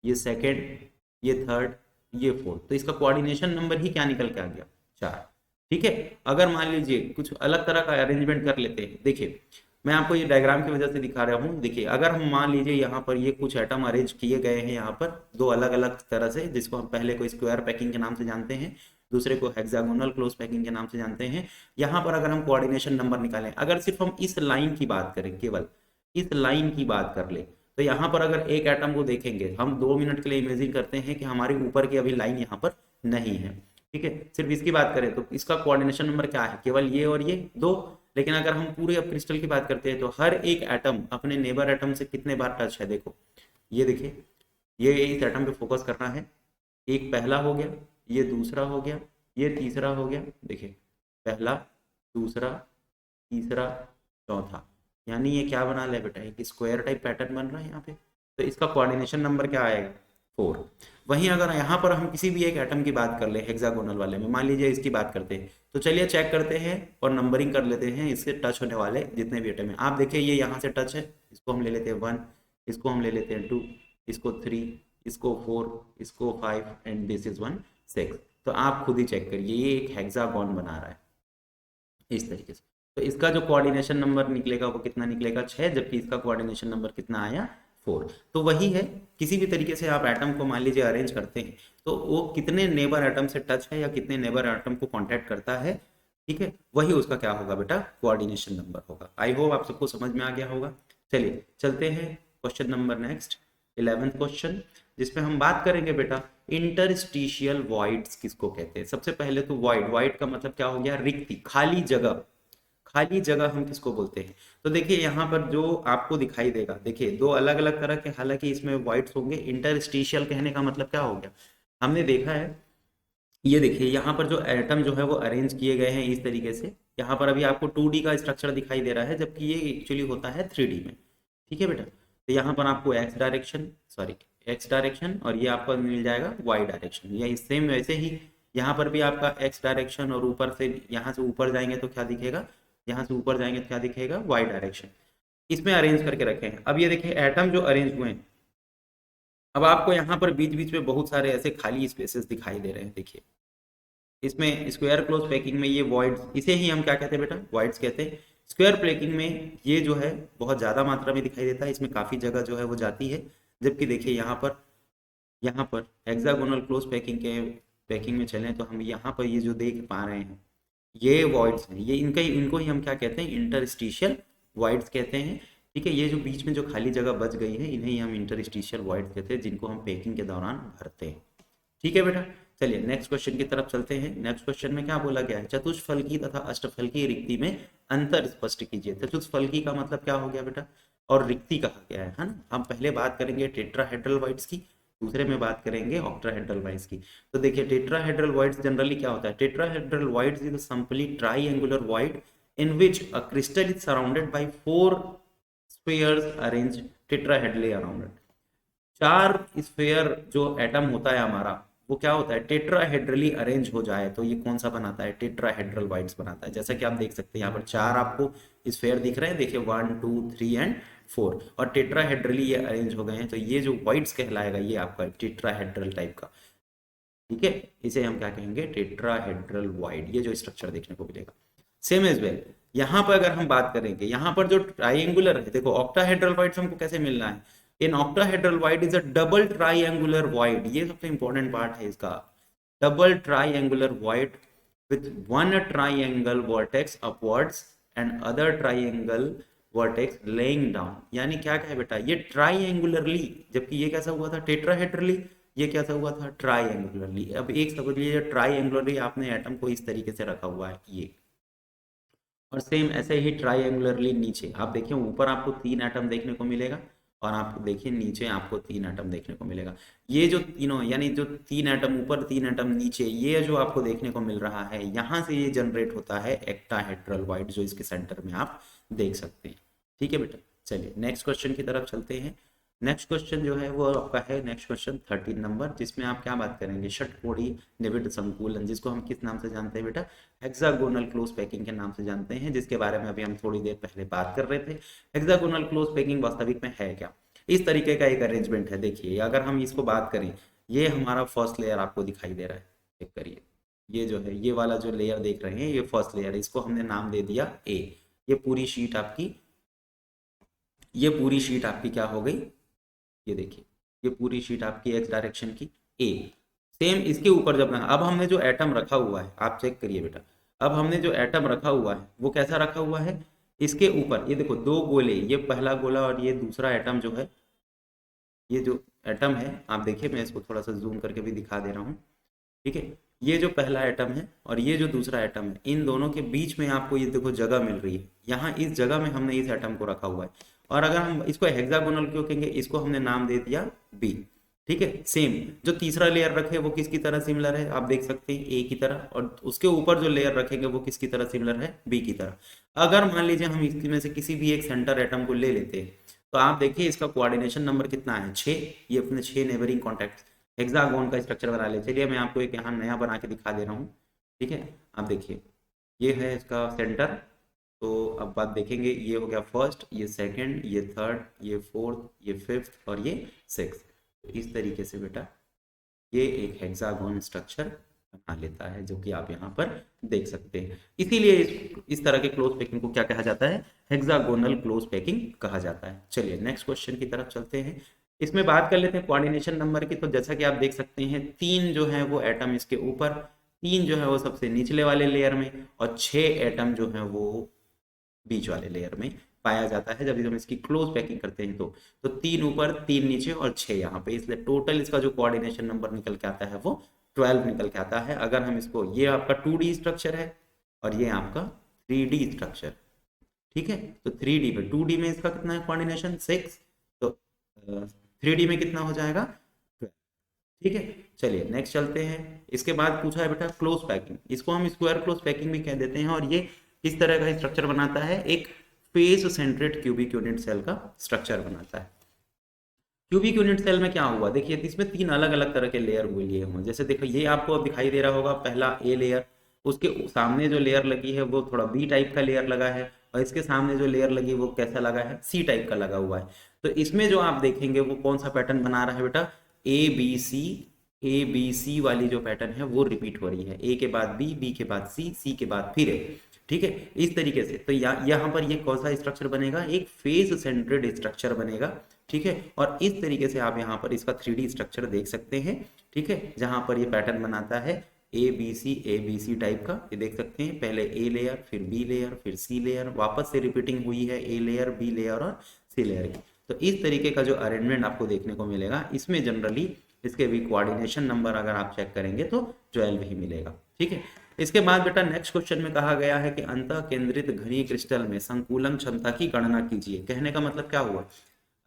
ये सेकंड, ये थर्ड, ये फोर्थ, तो इसका कोऑर्डिनेशन नंबर ही क्या निकल के आ गया, 4। ठीक है। अगर मान लीजिए कुछ अलग तरह का अरेंजमेंट कर लेते हैं, देखिए मैं आपको ये डायग्राम की वजह से दिखा रहा हूँ। देखिए अगर हम मान लीजिए यहाँ पर ये कुछ एटम अरेंज किए गए हैं यहाँ पर दो अलग अलग तरह से, जिसको हम पहले को स्क्वायर पैकिंग के नाम से जानते हैं, दूसरे को हेक्सागोनल क्लोज पैकिंग के नाम से जानते हैं। यहाँ पर अगर हम कोऑर्डिनेशन नंबर निकालें, अगर सिर्फ हम इस लाइन की बात करें, केवल इस लाइन की बात कर ले, तो यहाँ पर अगर एक एटम को देखेंगे, हम 2 मिनट के लिए इमेजिन करते हैं कि हमारे ऊपर की अभी लाइन यहाँ पर नहीं है, ठीक है, सिर्फ इसकी बात करें तो इसका कोऑर्डिनेशन नंबर क्या है, केवल ये और ये 2। लेकिन अगर हम पूरे अब क्रिस्टल की बात करते हैं तो हर एक एटम अपने नेबर एटम से कितने बार टच है, देखो ये देखिए, ये इस एटम पे फोकस करना है, एक पहला हो गया, ये दूसरा हो गया, ये तीसरा हो गया, देखिए पहला, दूसरा, तीसरा, चौथा, यानी ये क्या बना ले बेटा, एक स्क्वायर टाइप पैटर्न बन रहा है यहाँ पे। तो इसका कोऑर्डिनेशन नंबर क्या आएगा, 4। वहीं अगर यहाँ पर हम किसी भी एक एटम की बात कर ले हेक्सागोनल वाले में, मान लीजिए इसकी बात करते हैं, तो चलिए चेक करते हैं और नंबरिंग कर लेते हैं इससे टच होने वाले जितने भी एटम हैं। आप देखिए ये यहाँ से टच है, इसको हम ले लेते हैं 1, इसको हम ले लेते हैं 2, इसको 3, इसको 4, इसको 5 एंड दिस इज 1 6। तो आप खुद ही चेक करिए ये एक हेक्सागोन बना रहा है इस तरीके से। तो इसका जो कोऑर्डिनेशन नंबर निकलेगा वो कितना निकलेगा, 6, जबकि इसका कोऑर्डिनेशन नंबर कितना आया, 4। तो वही है, किसी भी तरीके से आप एटम को मान लीजिए अरेंज करते हैं तो वो कितने नेबर एटम से टच है या कितने नेबर एटम को कांटेक्ट करता है, ठीक है, वही उसका क्या होगा बेटा, कोऑर्डिनेशन नंबर होगा। आई होप आप सबको समझ में आ गया होगा। चलिए चलते हैं question number next, 11th question, जिसमें हम बात करेंगे बेटा इंटरस्टिशियल वॉइड्स किसको कहते हैं। सबसे पहले तो वॉइड, वॉइड का मतलब क्या हो गया, रिक्ति, खाली जगह, खाली जगह हम किसको बोलते हैं। तो देखिए यहाँ पर जो आपको दिखाई देगा, देखिए दो अलग अलग तरह के, हालांकि इसमें वॉइड्स होंगे। इंटरस्टिशियल कहने का मतलब क्या हो गया, हमने देखा है, ये देखिए यहाँ पर जो एटम जो है वो अरेंज किए गए हैं इस तरीके से। यहाँ पर अभी आपको 2D का स्ट्रक्चर दिखाई दे रहा है, जबकि ये एक्चुअली होता है 3D में, ठीक है बेटा। तो यहाँ पर आपको एक्स डायरेक्शन और ये आपको मिल जाएगा वाई डायरेक्शन, या सेम वैसे ही यहाँ पर भी आपका एक्स डायरेक्शन, और ऊपर से यहाँ से ऊपर जाएंगे तो क्या दिखेगा, यहाँ से ऊपर जाएंगे तो क्या दिखेगा, वाई डायरेक्शन। इसमें अरेंज करके रखे हैं। अब ये देखिए एटम जो अरेंज हुए हैं, अब आपको यहाँ पर बीच बीच में बहुत सारे ऐसे खाली स्पेसेस दिखाई दे रहे हैं। देखिए इसमें स्क्वायर क्लोज पैकिंग में ये वॉइड्स, इसे ही हम क्या कहते हैं बेटा, वॉइड्स कहते हैं। स्क्वायर पैकिंग में ये जो है बहुत ज़्यादा मात्रा में दिखाई देता है, इसमें काफ़ी जगह जो है वो जाती है। जबकि देखिए यहाँ पर हेक्सागोनल क्लोज पैकिंग में चलें तो हम यहाँ पर ये जो देख पा रहे हैं ये वॉइड्स हैं, ये इनको ही हम क्या कहते हैं, इंटरस्टिशियल वॉइड्स कहते हैं, ठीक है। ये जो बीच में जो खाली जगह बच गई है इन्हें ही हम इंटरस्टिशियल वॉइड्स कहते हैं, जिनको हम पैकिंग के दौरान भरते हैं, ठीक है बेटा। चलिए नेक्स्ट क्वेश्चन की तरफ चलते हैं। नेक्स्ट क्वेश्चन में क्या बोला गया है, चतुष्फलकी तथा अष्टफलकी रिक्ति में अंतर स्पष्ट कीजिए। चतुष्फलकी का मतलब क्या हो गया बेटा, और रिक्ति कहा गया है ना। हम पहले बात करेंगे टेट्राहेड्रल वॉइड्स की, दूसरे में बात करेंगे ऑक्टाहेड्रल वॉइड्स की। तो देखिए टेट्राहेड्रल वॉइड्स जनरली क्या होता है, tetrahedral voids is a simply triangular void in which a crystal is surrounded by 4 spheres arranged tetrahedrally around it. 4 sphere जो एटम होता है हमारा वो क्या होता है, टेट्राहेड्रली अरेंज हो जाए तो ये कौन सा बनाता है, टेट्राहेड्रल वॉइड्स बनाता है। जैसा कि आप देख सकते हैं यहाँ पर 4 आपको स्फीयर दिख रहे हैं, देखिए 1 2 3 एंड 4, और टेट्राहेड्रली ये अरेंज हो गए हैं, तो ये जो वॉइड्स कहलाएगा ये आपका टेट्राहेड्रल टाइप का, ठीक है। इसे हम क्या कहेंगे, टेट्राहेड्रल वॉइड, ये जो स्ट्रक्चर देखने को मिलेगा। सेम एज वेल यहाँ पर अगर हम बात करेंगे, यहाँ पर जो ट्राइंगुलर है, देखो ऑक्टाहेड्रल वॉइड्स हमको कैसे मिलना है, इन octahedral void is a double triangular void, ये सबसे इंपॉर्टेंट पार्ट है इसका, double triangular void with one triangle vertex upwards and other triangle vertex laying down। यानी क्या है बेटा, ये ट्राइंगुलरली, जबकि ये कैसा हुआ था टेट्राहेड्रली, ये कैसा हुआ था ट्राइंगुलरली। अब एक समझ लीजिए ट्राइंगुलरली आपने एटम को इस तरीके से रखा हुआ है ये, और सेम ऐसे ही ट्राइंगुलरली नीचे आप देखिए ऊपर आपको 3 एटम देखने को मिलेगा, और आप देखिए नीचे आपको 3 एटम देखने को मिलेगा। ये जो तीनों यानी जो 3 एटम ऊपर 3 एटम नीचे, ये जो आपको देखने को मिल रहा है, यहाँ से ये जनरेट होता है एक्टाहेड्रल वाइड, जो इसके सेंटर में आप देख सकते हैं। ठीक है बेटा, चलिए नेक्स्ट क्वेश्चन की तरफ चलते हैं। नेक्स्ट क्वेश्चन जो है वो आपका है नेक्स्ट क्वेश्चन 13 नंबर, जिसमें आप क्या बात करेंगे, षटकोणीय निविड संकुलन, जिसको हम किस नाम से जानते हैं बेटा, हेक्सागोनल क्लोज पैकिंग के नाम से जानते हैं, जिसके बारे में अभी हम थोड़ी देर पहले बात कर रहे थे। हेक्सागोनल क्लोज पैकिंग वास्तविक में है क्या? इस तरीके का एक अरेंजमेंट है। देखिए अगर हम इसको बात करें, ये हमारा फर्स्ट लेयर आपको दिखाई दे रहा है, चेक करिए, ये जो है ये वाला जो लेयर देख रहे हैं ये फर्स्ट लेयर है, इसको हमने नाम दे दिया ए। ये पूरी शीट आपकी, ये पूरी शीट आपकी क्या हो गई, ये देखिए ये पूरी शीट आपकी एक्स डायरेक्शन की ए। सेम इसके ऊपर जब अब हमने जो एटम रखा हुआ है, आप चेक करिए बेटा, अब हमने जो एटम रखा हुआ है वो कैसा रखा हुआ है, इसके ऊपर ये देखो 2 गोले, ये पहला गोला और ये दूसरा एटम जो है, ये जो एटम है आप देखिए, मैं इसको थोड़ा सा जूम करके भी दिखा दे रहा हूँ। ठीक है, ये जो पहला एटम है और ये जो दूसरा एटम है, इन दोनों के बीच में आपको ये देखो जगह मिल रही है, यहाँ इस जगह में हमने इस एटम को रखा हुआ है। और अगर हम इसको हेक्सागोनल क्यों कहेंगे, इसको हमने नाम दे दिया बी। ठीक है, सेम जो तीसरा लेयर रखे वो किसकी तरह सिमिलर है, आप देख सकते हैं ए की तरह, और उसके ऊपर जो लेयर रखेंगे वो किसकी तरह सिमिलर है, बी की तरह। अगर मान लीजिए हम इसमें से किसी भी एक सेंटर एटम को ले लेते हैं, तो आप देखिए इसका कोऑर्डिनेशन नंबर कितना है, 6। ये अपने 6 नेबरिंग कॉन्टैक्ट हेक्सागोन का स्ट्रक्चर बना ले। चलिए मैं आपको एक यहाँ नया बना के दिखा दे रहा हूँ। ठीक है, आप देखिए ये है इसका सेंटर। तो अब बात देखेंगे, ये हो गया फर्स्ट, ये सेकंड, ये थर्ड, ये फोर्थ, ये फिफ्थ और ये सिक्स। तो इस तरीके से बेटा ये एक हेक्सागोन स्ट्रक्चर बना लेता है, जो कि आप यहाँ पर देख सकते हैं। इसीलिए इस तरह के क्लोज पैकिंग को क्या कहा जाता है, हेक्सागोनल क्लोज पैकिंग कहा जाता है। चलिए नेक्स्ट क्वेश्चन की तरफ चलते हैं। इसमें बात कर लेते हैं कोऑर्डिनेशन नंबर की। तो जैसा कि आप देख सकते हैं 3 जो है वो एटम इसके ऊपर, 3 जो है वो सबसे निचले वाले लेयर में, और 6 एटम जो है वो बीच वाले लेयर में पाया जाता है जब हम इसकी क्लोज पैकिंग करते हैं। तो 3 ऊपर 3 नीचे और 6 यहाँ पे, इसलिए टोटल इसका जो कोऑर्डिनेशन नंबर निकल के आता है वो 12 निकल के आता है। अगर हम इसको, ये आपका 2D स्ट्रक्चर है और ये आपका 3D स्ट्रक्चर। ठीक है, तो 3D में, 2D में इसका कितना है कोऑर्डिनेशन 6, तो 3D में कितना हो जाएगा 12। ठीक है, चलिए नेक्स्ट चलते हैं। इसके बाद पूछा है बेटा क्लोज पैकिंग, इसको हम स्क्वायर क्लोज पैकिंग भी कह देते हैं, और ये इस तरह का स्ट्रक्चर बनाता है, एक फेस सेंट्रेड क्यूबिक यूनिट सेल का स्ट्रक्चर बनाता है। क्यूबिक यूनिट सेल में क्या हुआ, देखिए इसमें 3 अलग अलग तरह के लेयर हुए लिए हुए, जैसे देखो ये आपको अब दिखाई दे रहा होगा, पहला ए लेयर, उसके सामने जो लेयर लगी है वो थोड़ा बी टाइप का लेयर लगा है, और इसके सामने जो लेयर लगी वो कैसा लगा है, सी टाइप का लगा हुआ है। तो इसमें जो आप देखेंगे वो कौन सा पैटर्न बना रहा है बेटा, ए बी सी वाली जो पैटर्न है वो रिपीट हो रही है, ए के बाद बी, बी के बाद सी, सी के बाद फिर ए। ठीक है, इस तरीके से। तो यहाँ पर ये कौन सा स्ट्रक्चर बनेगा, एक फेस सेंट्रेड स्ट्रक्चर बनेगा। ठीक है, और इस तरीके से आप यहाँ पर इसका 3D स्ट्रक्चर देख सकते हैं। ठीक है, जहाँ पर ये पैटर्न बनाता है ए बी सी टाइप का, ये देख सकते हैं, पहले ए लेयर, फिर बी लेयर, फिर सी लेयर, वापस से रिपीटिंग हुई है ए लेयर, बी लेयर और सी लेयर की। तो इस तरीके का जो अरेंजमेंट आपको देखने को मिलेगा, इसमें जनरली इसके भी कोऑर्डिनेशन नंबर अगर आप चेक करेंगे तो 12 ही मिलेगा। ठीक है, इसके बाद बेटा नेक्स्ट क्वेश्चन में कहा गया है कि अंतः केंद्रित घनीय क्रिस्टल में संकुलन क्षमता की गणना कीजिए। कहने का मतलब क्या हुआ,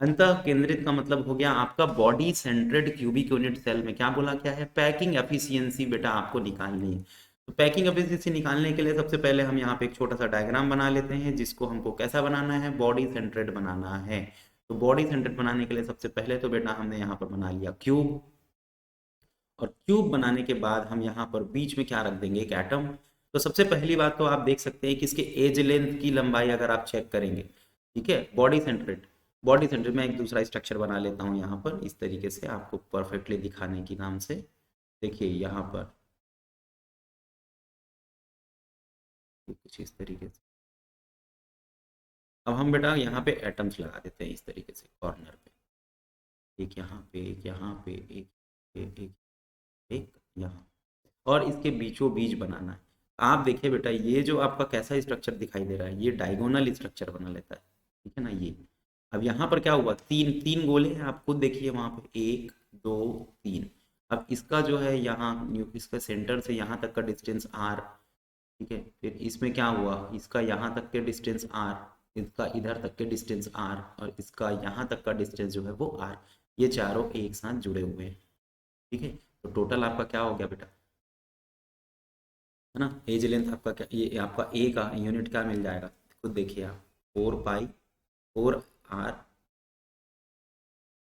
अंतः केंद्रित का मतलब हो गया आपका बॉडी सेंट्रेड क्यूबिक यूनिट सेल में क्या बोला क्या है, पैकिंग एफिशिएंसी बेटा आपको निकालनी है। तो पैकिंग एफिशिएंसी निकालने के लिए सबसे पहले हम यहाँ पे एक छोटा सा डायग्राम बना लेते हैं, जिसको हमको कैसा बनाना है, बॉडी सेंट्रेड बनाना है। तो बॉडी सेंट्रेड बनाने के लिए सबसे पहले तो बेटा हमने यहाँ पर बना लिया क्यूब, और क्यूब बनाने के बाद हम यहाँ पर बीच में क्या रख देंगे, एक एटम। तो सबसे पहली बात तो आप देख सकते हैं कि इसके एज लेंथ की लंबाई अगर आप चेक करेंगे, ठीक है, बॉडी सेंट्रेड में एक दूसरा स्ट्रक्चर बना लेता हूँ यहाँ पर इस तरीके से आपको परफेक्टली दिखाने की नाम से। देखिए यहाँ पर कुछ इस तरीके से, अब हम बेटा यहाँ पे एटम्स लगा देते हैं इस तरीके से कॉर्नर पे, एक यहाँ पे, एक यहाँ पे, एक यहाँ, और इसके बीचों बीच बनाना है। आप देखिए बेटा ये जो आपका कैसा स्ट्रक्चर दिखाई दे रहा है, ये डायगोनल स्ट्रक्चर बना लेता है। ठीक है ना, ये अब यहाँ पर क्या हुआ, तीन तीन गोले हैं, आप खुद देखिए वहां पे 1 2 3। अब इसका जो है यहाँ इसका सेंटर से यहाँ तक का डिस्टेंस r। ठीक है, फिर इसमें क्या हुआ, इसका यहाँ तक के डिस्टेंस r, इसका इधर तक के डिस्टेंस r और इसका यहाँ तक का डिस्टेंस जो है वो r, ये चारों एक साथ जुड़े हुए हैं। ठीक है, तो टोटल आपका क्या हो गया बेटा, है ना। एज लेंथ आपका क्या, ये आपका ए का यूनिट क्या मिल जाएगा, खुद देखिए आप, 4 पाई 4 r।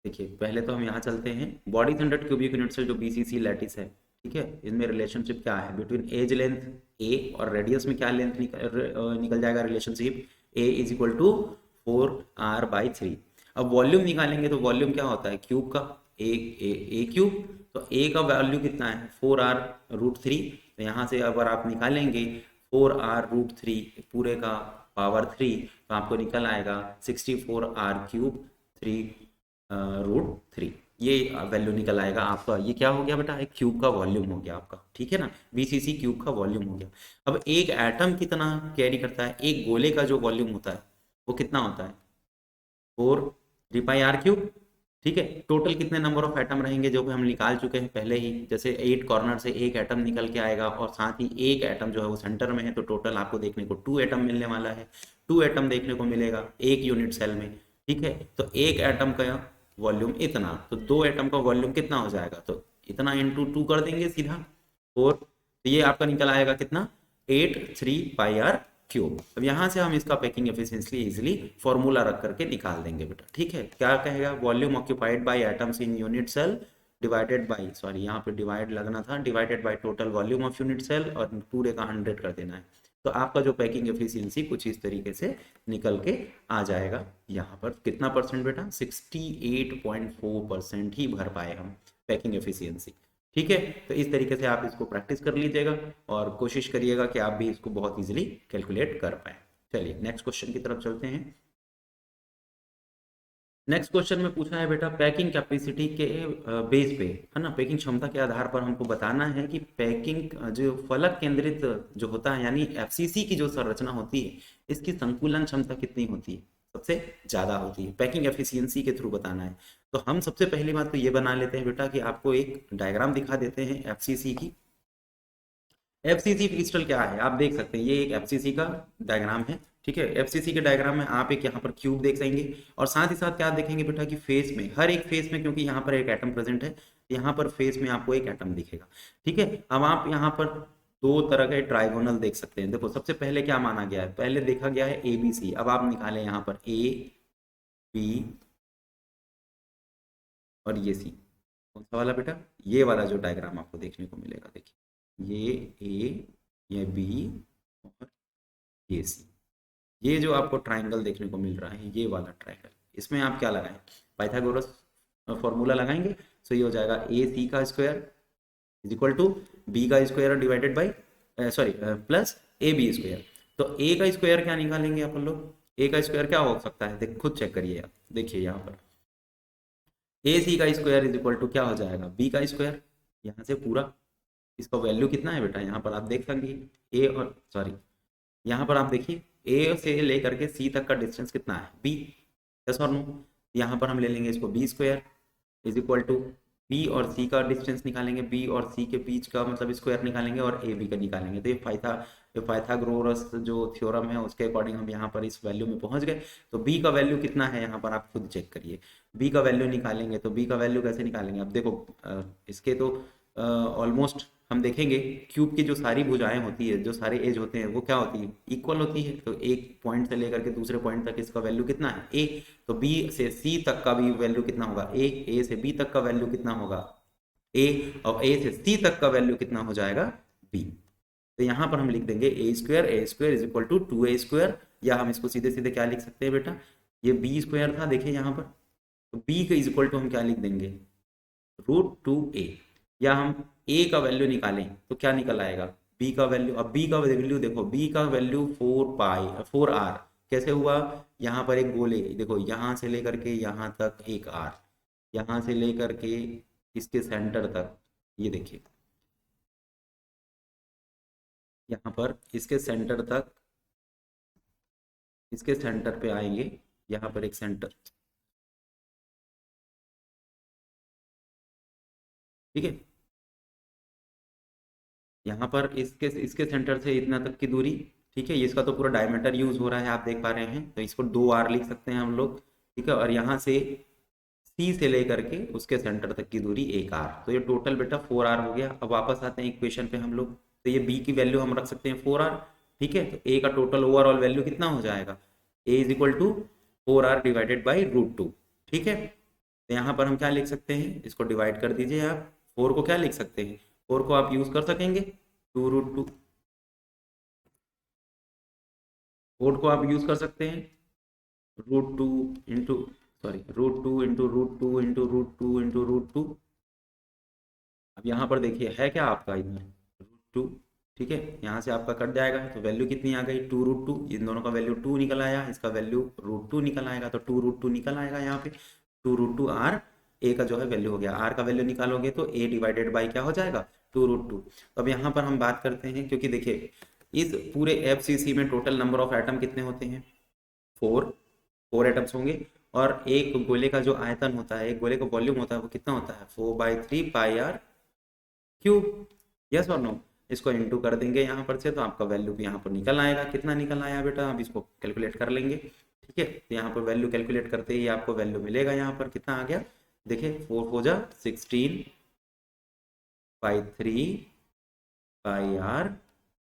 देखिए पहले तो हम यहाँ चलते हैं, बॉडी 100 क्यूबिक यूनिट से जो बीसीसी लैटिस है, ठीक है, इनमें रिलेशनशिप क्या है बिटवीन एज लेंथ ए और रेडियस में क्या लेंथ निकल जाएगा relationship, a is equal to 4r/3। अब वॉल्यूम निकालेंगे तो वॉल्यूम क्या होता है क्यूब का, ए क्यूब, तो ए का वैल्यू कितना है 4r√3, तो यहाँ से अगर आप निकालेंगे 4r√3 पूरे का पावर 3, तो आपको निकल आएगा 64r³ 3√3, ये वैल्यू निकल आएगा आपका। ये क्या हो गया बेटा, एक क्यूब का वॉल्यूम हो गया आपका, ठीक है ना, बीसीसी क्यूब का वॉल्यूम हो गया। अब एक एटम कितना कैरी करता है, एक गोले का जो वॉल्यूम होता है वो कितना होता है 4 3 πr³। ठीक है, टोटल कितने नंबर ऑफ एटम रहेंगे जो कि हम निकाल चुके हैं पहले ही, जैसे 8 कॉर्नर से एक एटम निकल के आएगा और साथ ही एक एटम जो है वो सेंटर में है, तो टोटल आपको देखने को 2 एटम मिलने वाला है, 2 एटम देखने को मिलेगा एक यूनिट सेल में। ठीक है, तो एक एटम का वॉल्यूम इतना, तो 2 एटम का वॉल्यूम कितना हो जाएगा, तो इतना इंटू 2 कर देंगे सीधा 4, तो ये आपका निकल आएगा कितना 8 3 πr³। अब यहाँ से हम इसका पैकिंग एफिशिएंसी इजीली फॉर्मूला रख करके निकाल देंगे बेटा। ठीक है, क्या कहेगा, volume occupied by atoms in unit cell divided by, sorry यहाँ पे डिवाइड लगना था, divided by total volume of unit cell, और पूरे का 100 कर देना है। तो आपका जो पैकिंग एफिशिएंसी कुछ इस तरीके से निकल के आ जाएगा। यहाँ पर कितना परसेंट बेटा, 68.4% ही भर पाए हम पैकिंग एफिशिएंसी। ठीक है, तो इस तरीके से आप इसको प्रैक्टिस कर लीजिएगा और कोशिश करिएगा कि आप भी इसको बहुत इजीली कैलकुलेट कर पाए। चलिए नेक्स्ट क्वेश्चन की तरफ चलते हैं। नेक्स्ट क्वेश्चन में पूछा है बेटा, पैकिंग कैपेसिटी के बेस पे, है ना, पैकिंग क्षमता के आधार पर हमको बताना है कि पैकिंग जो फलक केंद्रित जो होता है यानी एफसीसी की जो संरचना होती है, इसकी संकुलन क्षमता कितनी होती है, सबसे ज्यादा होती है, पैकिंग एफिशिएंसी के थ्रू बताना है। तो हम सबसे पहली बात तो ये बना लेते हैं बेटा कि आपको एक डायग्राम दिखा देते हैं एफसीसी की। एफसीसी क्रिस्टल क्या है आप देख सकते हैं, ये एक एफसीसी का डायग्राम है। ठीक है, एफसीसी के डायग्राम में आप एक यहाँ पर क्यूब देख सकेंगे और साथ ही साथ क्या देखेंगे बेटा कि फेस में, हर एक फेस में, क्योंकि यहाँ पर एक एटम प्रेजेंट है, यहाँ पर फेस में आपको एक एटम दिखेगा। ठीक है, अब आप यहाँ पर दो तरह के ट्राइगोनल देख सकते हैं। देखो सबसे पहले क्या माना गया है, पहले देखा गया है ए बी सी, अब आप निकाले यहाँ पर ए बी और ये सी, कौन सा वाला बेटा, ये वाला जो डायग्राम आपको देखने को मिलेगा, देखिए ये ए, ये बी और ये सी, ये जो आपको ट्राइंगल देखने को मिल रहा है ये वाला ट्राइंगल, इसमें आप क्या लगाएं, पाइथागोरस फॉर्मूला लगाएंगे। सो ये हो जाएगा ए सी का square is equal to B का square divided by, sorry plus A B square. तो ए का स्क्वायर क्या निकालेंगे अपन लोग, ए का स्क्वायर क्या हो सकता है, देख खुद चेक करिए आप, देखिए यहाँ पर ए सी का स्क्वायर इज इक्वल टू क्या हो जाएगा बी का स्क्वायर, यहाँ से पूरा, इसका वैल्यू कितना है बेटा, यहाँ पर आप देख सकते ए और सॉरी यहाँ पर आप देखिए ए से लेकर के सी तक का डिस्टेंस कितना है बी, यस और नो। यहाँ पर हम ले लेंगे इसको B square is equal to B और सी का डिस्टेंस निकालेंगे, बी और सी के बीच का मतलब स्क्वायर निकालेंगे और ए बी का निकालेंगे। तो ये पाइथागोरस जो थ्योरम है उसके अकॉर्डिंग हम यहाँ पर इस वैल्यू में पहुंच गए। तो बी का वैल्यू कितना है यहाँ पर आप खुद चेक करिए, बी का वैल्यू निकालेंगे तो बी का वैल्यू कैसे निकालेंगे, अब देखो इसके तो ऑलमोस्ट हम देखेंगे क्यूब की जो सारी भुजाएं होती है, जो सारे एज होते हैं वो क्या होती है, इक्वल होती है। तो एक पॉइंट से लेकर के दूसरे पॉइंट तक इसका वैल्यू कितना है ए, तो बी से सी तक का भी वैल्यू कितना होगा ए से बी तक का वैल्यू कितना होगा ए, और ए से सी तक का वैल्यू कितना हो जाएगा बी। तो यहाँ पर हम लिख देंगे A square is equal to 2a², या हम इसको सीधे सीधे क्या लिख सकते हैं बेटा, ये बी स्क्वायर था देखिए यहाँ पर, तो बी का इज इक्वल टू हम क्या लिख देंगे √2a, या हम a का वैल्यू निकालें तो क्या निकल आएगा b का वैल्यू, अब b का वैल्यू देखो, b का वैल्यू 4r कैसे हुआ, यहाँ पर एक गोले देखो, यहाँ से लेकर के यहाँ तक एक r, यहाँ से लेकर के इसके सेंटर तक, ये देखिए यहाँ पर इसके सेंटर तक, इसके सेंटर पे आएंगे, यहाँ पर एक सेंटर, ठीक है, यहाँ पर इसके इसके सेंटर से इतना तक की दूरी, ठीक है, इसका तो पूरा डायमीटर यूज हो रहा है, आप देख पा रहे हैं, तो इसको 2R लिख सकते हैं हम लोग। ठीक है, और यहाँ से सी से लेकर के उसके सेंटर तक की दूरी 1R, तो ये टोटल बेटा 4R हो गया। अब वापस आते हैं इक्वेशन पे हम लोग, तो ये बी की वैल्यू हम रख सकते हैं 4R। ठीक है, तो ए का टोटल ओवरऑल वैल्यू कितना हो जाएगा, A is equal to 4R divided by √2। ठीक है, तो यहाँ पर हम क्या लिख सकते हैं, इसको डिवाइड कर दीजिए आप। 4 को क्या लिख सकते हैं, 4 को आप यूज कर सकेंगे 2√2, 4 को आप यूज कर सकते हैं √2 इंटू √2 इंटू √2 इंटू √2। अब यहाँ पर देखिए है क्या आपका इधर √2। ठीक है, यहाँ से आपका कट जाएगा, तो वैल्यू कितनी आ गई 2√2, इन दोनों का वैल्यू 2 निकल आया, इसका वैल्यू √2 निकल आएगा, तो 2√2 निकल आएगा यहाँ पे। 2√2R ए का जो है वैल्यू हो गया, आर का वैल्यू निकालोगे तो ए डिवाइडेड बाई क्या हो जाएगा 2√2। तो अब यहाँ पर हम बात करते हैं, क्योंकि देखिए इस पूरे FCC में टोटल नंबर ऑफ एटम कितने होते हैं, 4 एटम्स होंगे, और एक गोले का जो आयतन होता है, एक गोले का वॉल्यूम होता है, वो कितना होता है 4/3 πr क्यूब। यस और नो, इसको इंटू कर देंगे यहाँ पर से, तो आपका वैल्यू भी यहाँ पर निकल आएगा। कितना निकल आया बेटा, आप इसको कैलकुलेट कर लेंगे। ठीक है, तो यहाँ पर वैल्यू कैलकुलेट करते ही आपको वैल्यू मिलेगा, यहाँ पर कितना आ गया देखिए 4 हो जा 16/3 πr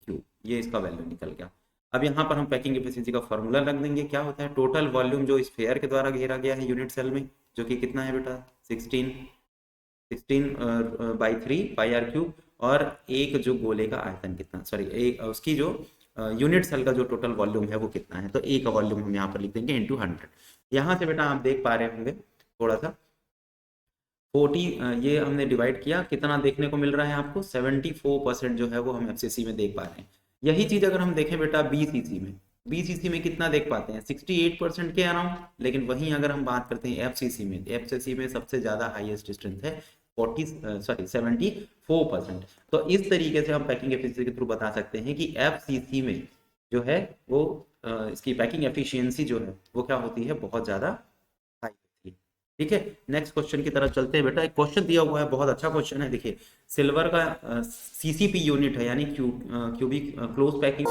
क्यूब, ये इसका वैल्यू निकल गया। अब यहाँ पर हम पैकिंग एफिशिएंसी का फॉर्मूला रख देंगे, क्या होता है टोटल वॉल्यूम जो स्फीयर के द्वारा घेरा गया है यूनिट सेल में, जो कि कितना है बेटा 16/3 πr क्यूब, और एक जो गोले का आयतन कितना, सॉरी एक उसकी जो यूनिट सेल का जो टोटल वॉल्यूम है वो कितना है, तो ए का वॉल्यूम हम यहाँ पर लिख देंगे इंटू 100। यहाँ से बेटा आप देख पा रहे होंगे थोड़ा सा 40 ये हमने डिवाइड किया, कितना देखने को मिल रहा है आपको 74% जो है वो हम FCC में देख पा रहे हैं। यही चीज अगर हम देखें बेटा BCC में कितना देख पाते हैं 68% के अराउंड, लेकिन वहीं अगर हम बात करते हैं FCC में सबसे ज्यादा हाईएस्ट स्ट्रेंथ है 74%। तो इस तरीके से हम पैकिंग एफिशिएंसी के थ्रू बता सकते हैं कि FCC में जो है वो इसकी पैकिंग एफिशिएंसी जो है वो क्या होती है, बहुत ज्यादा हाई होती है। ठीक है, नेक्स्ट क्वेश्चन की तरफ चलते हैं बेटा। एक क्वेश्चन दिया हुआ है, बहुत अच्छा क्वेश्चन है। देखिए सिल्वर का CCP यूनिट है, यानी क्यूबिक क्लोज पैकिंग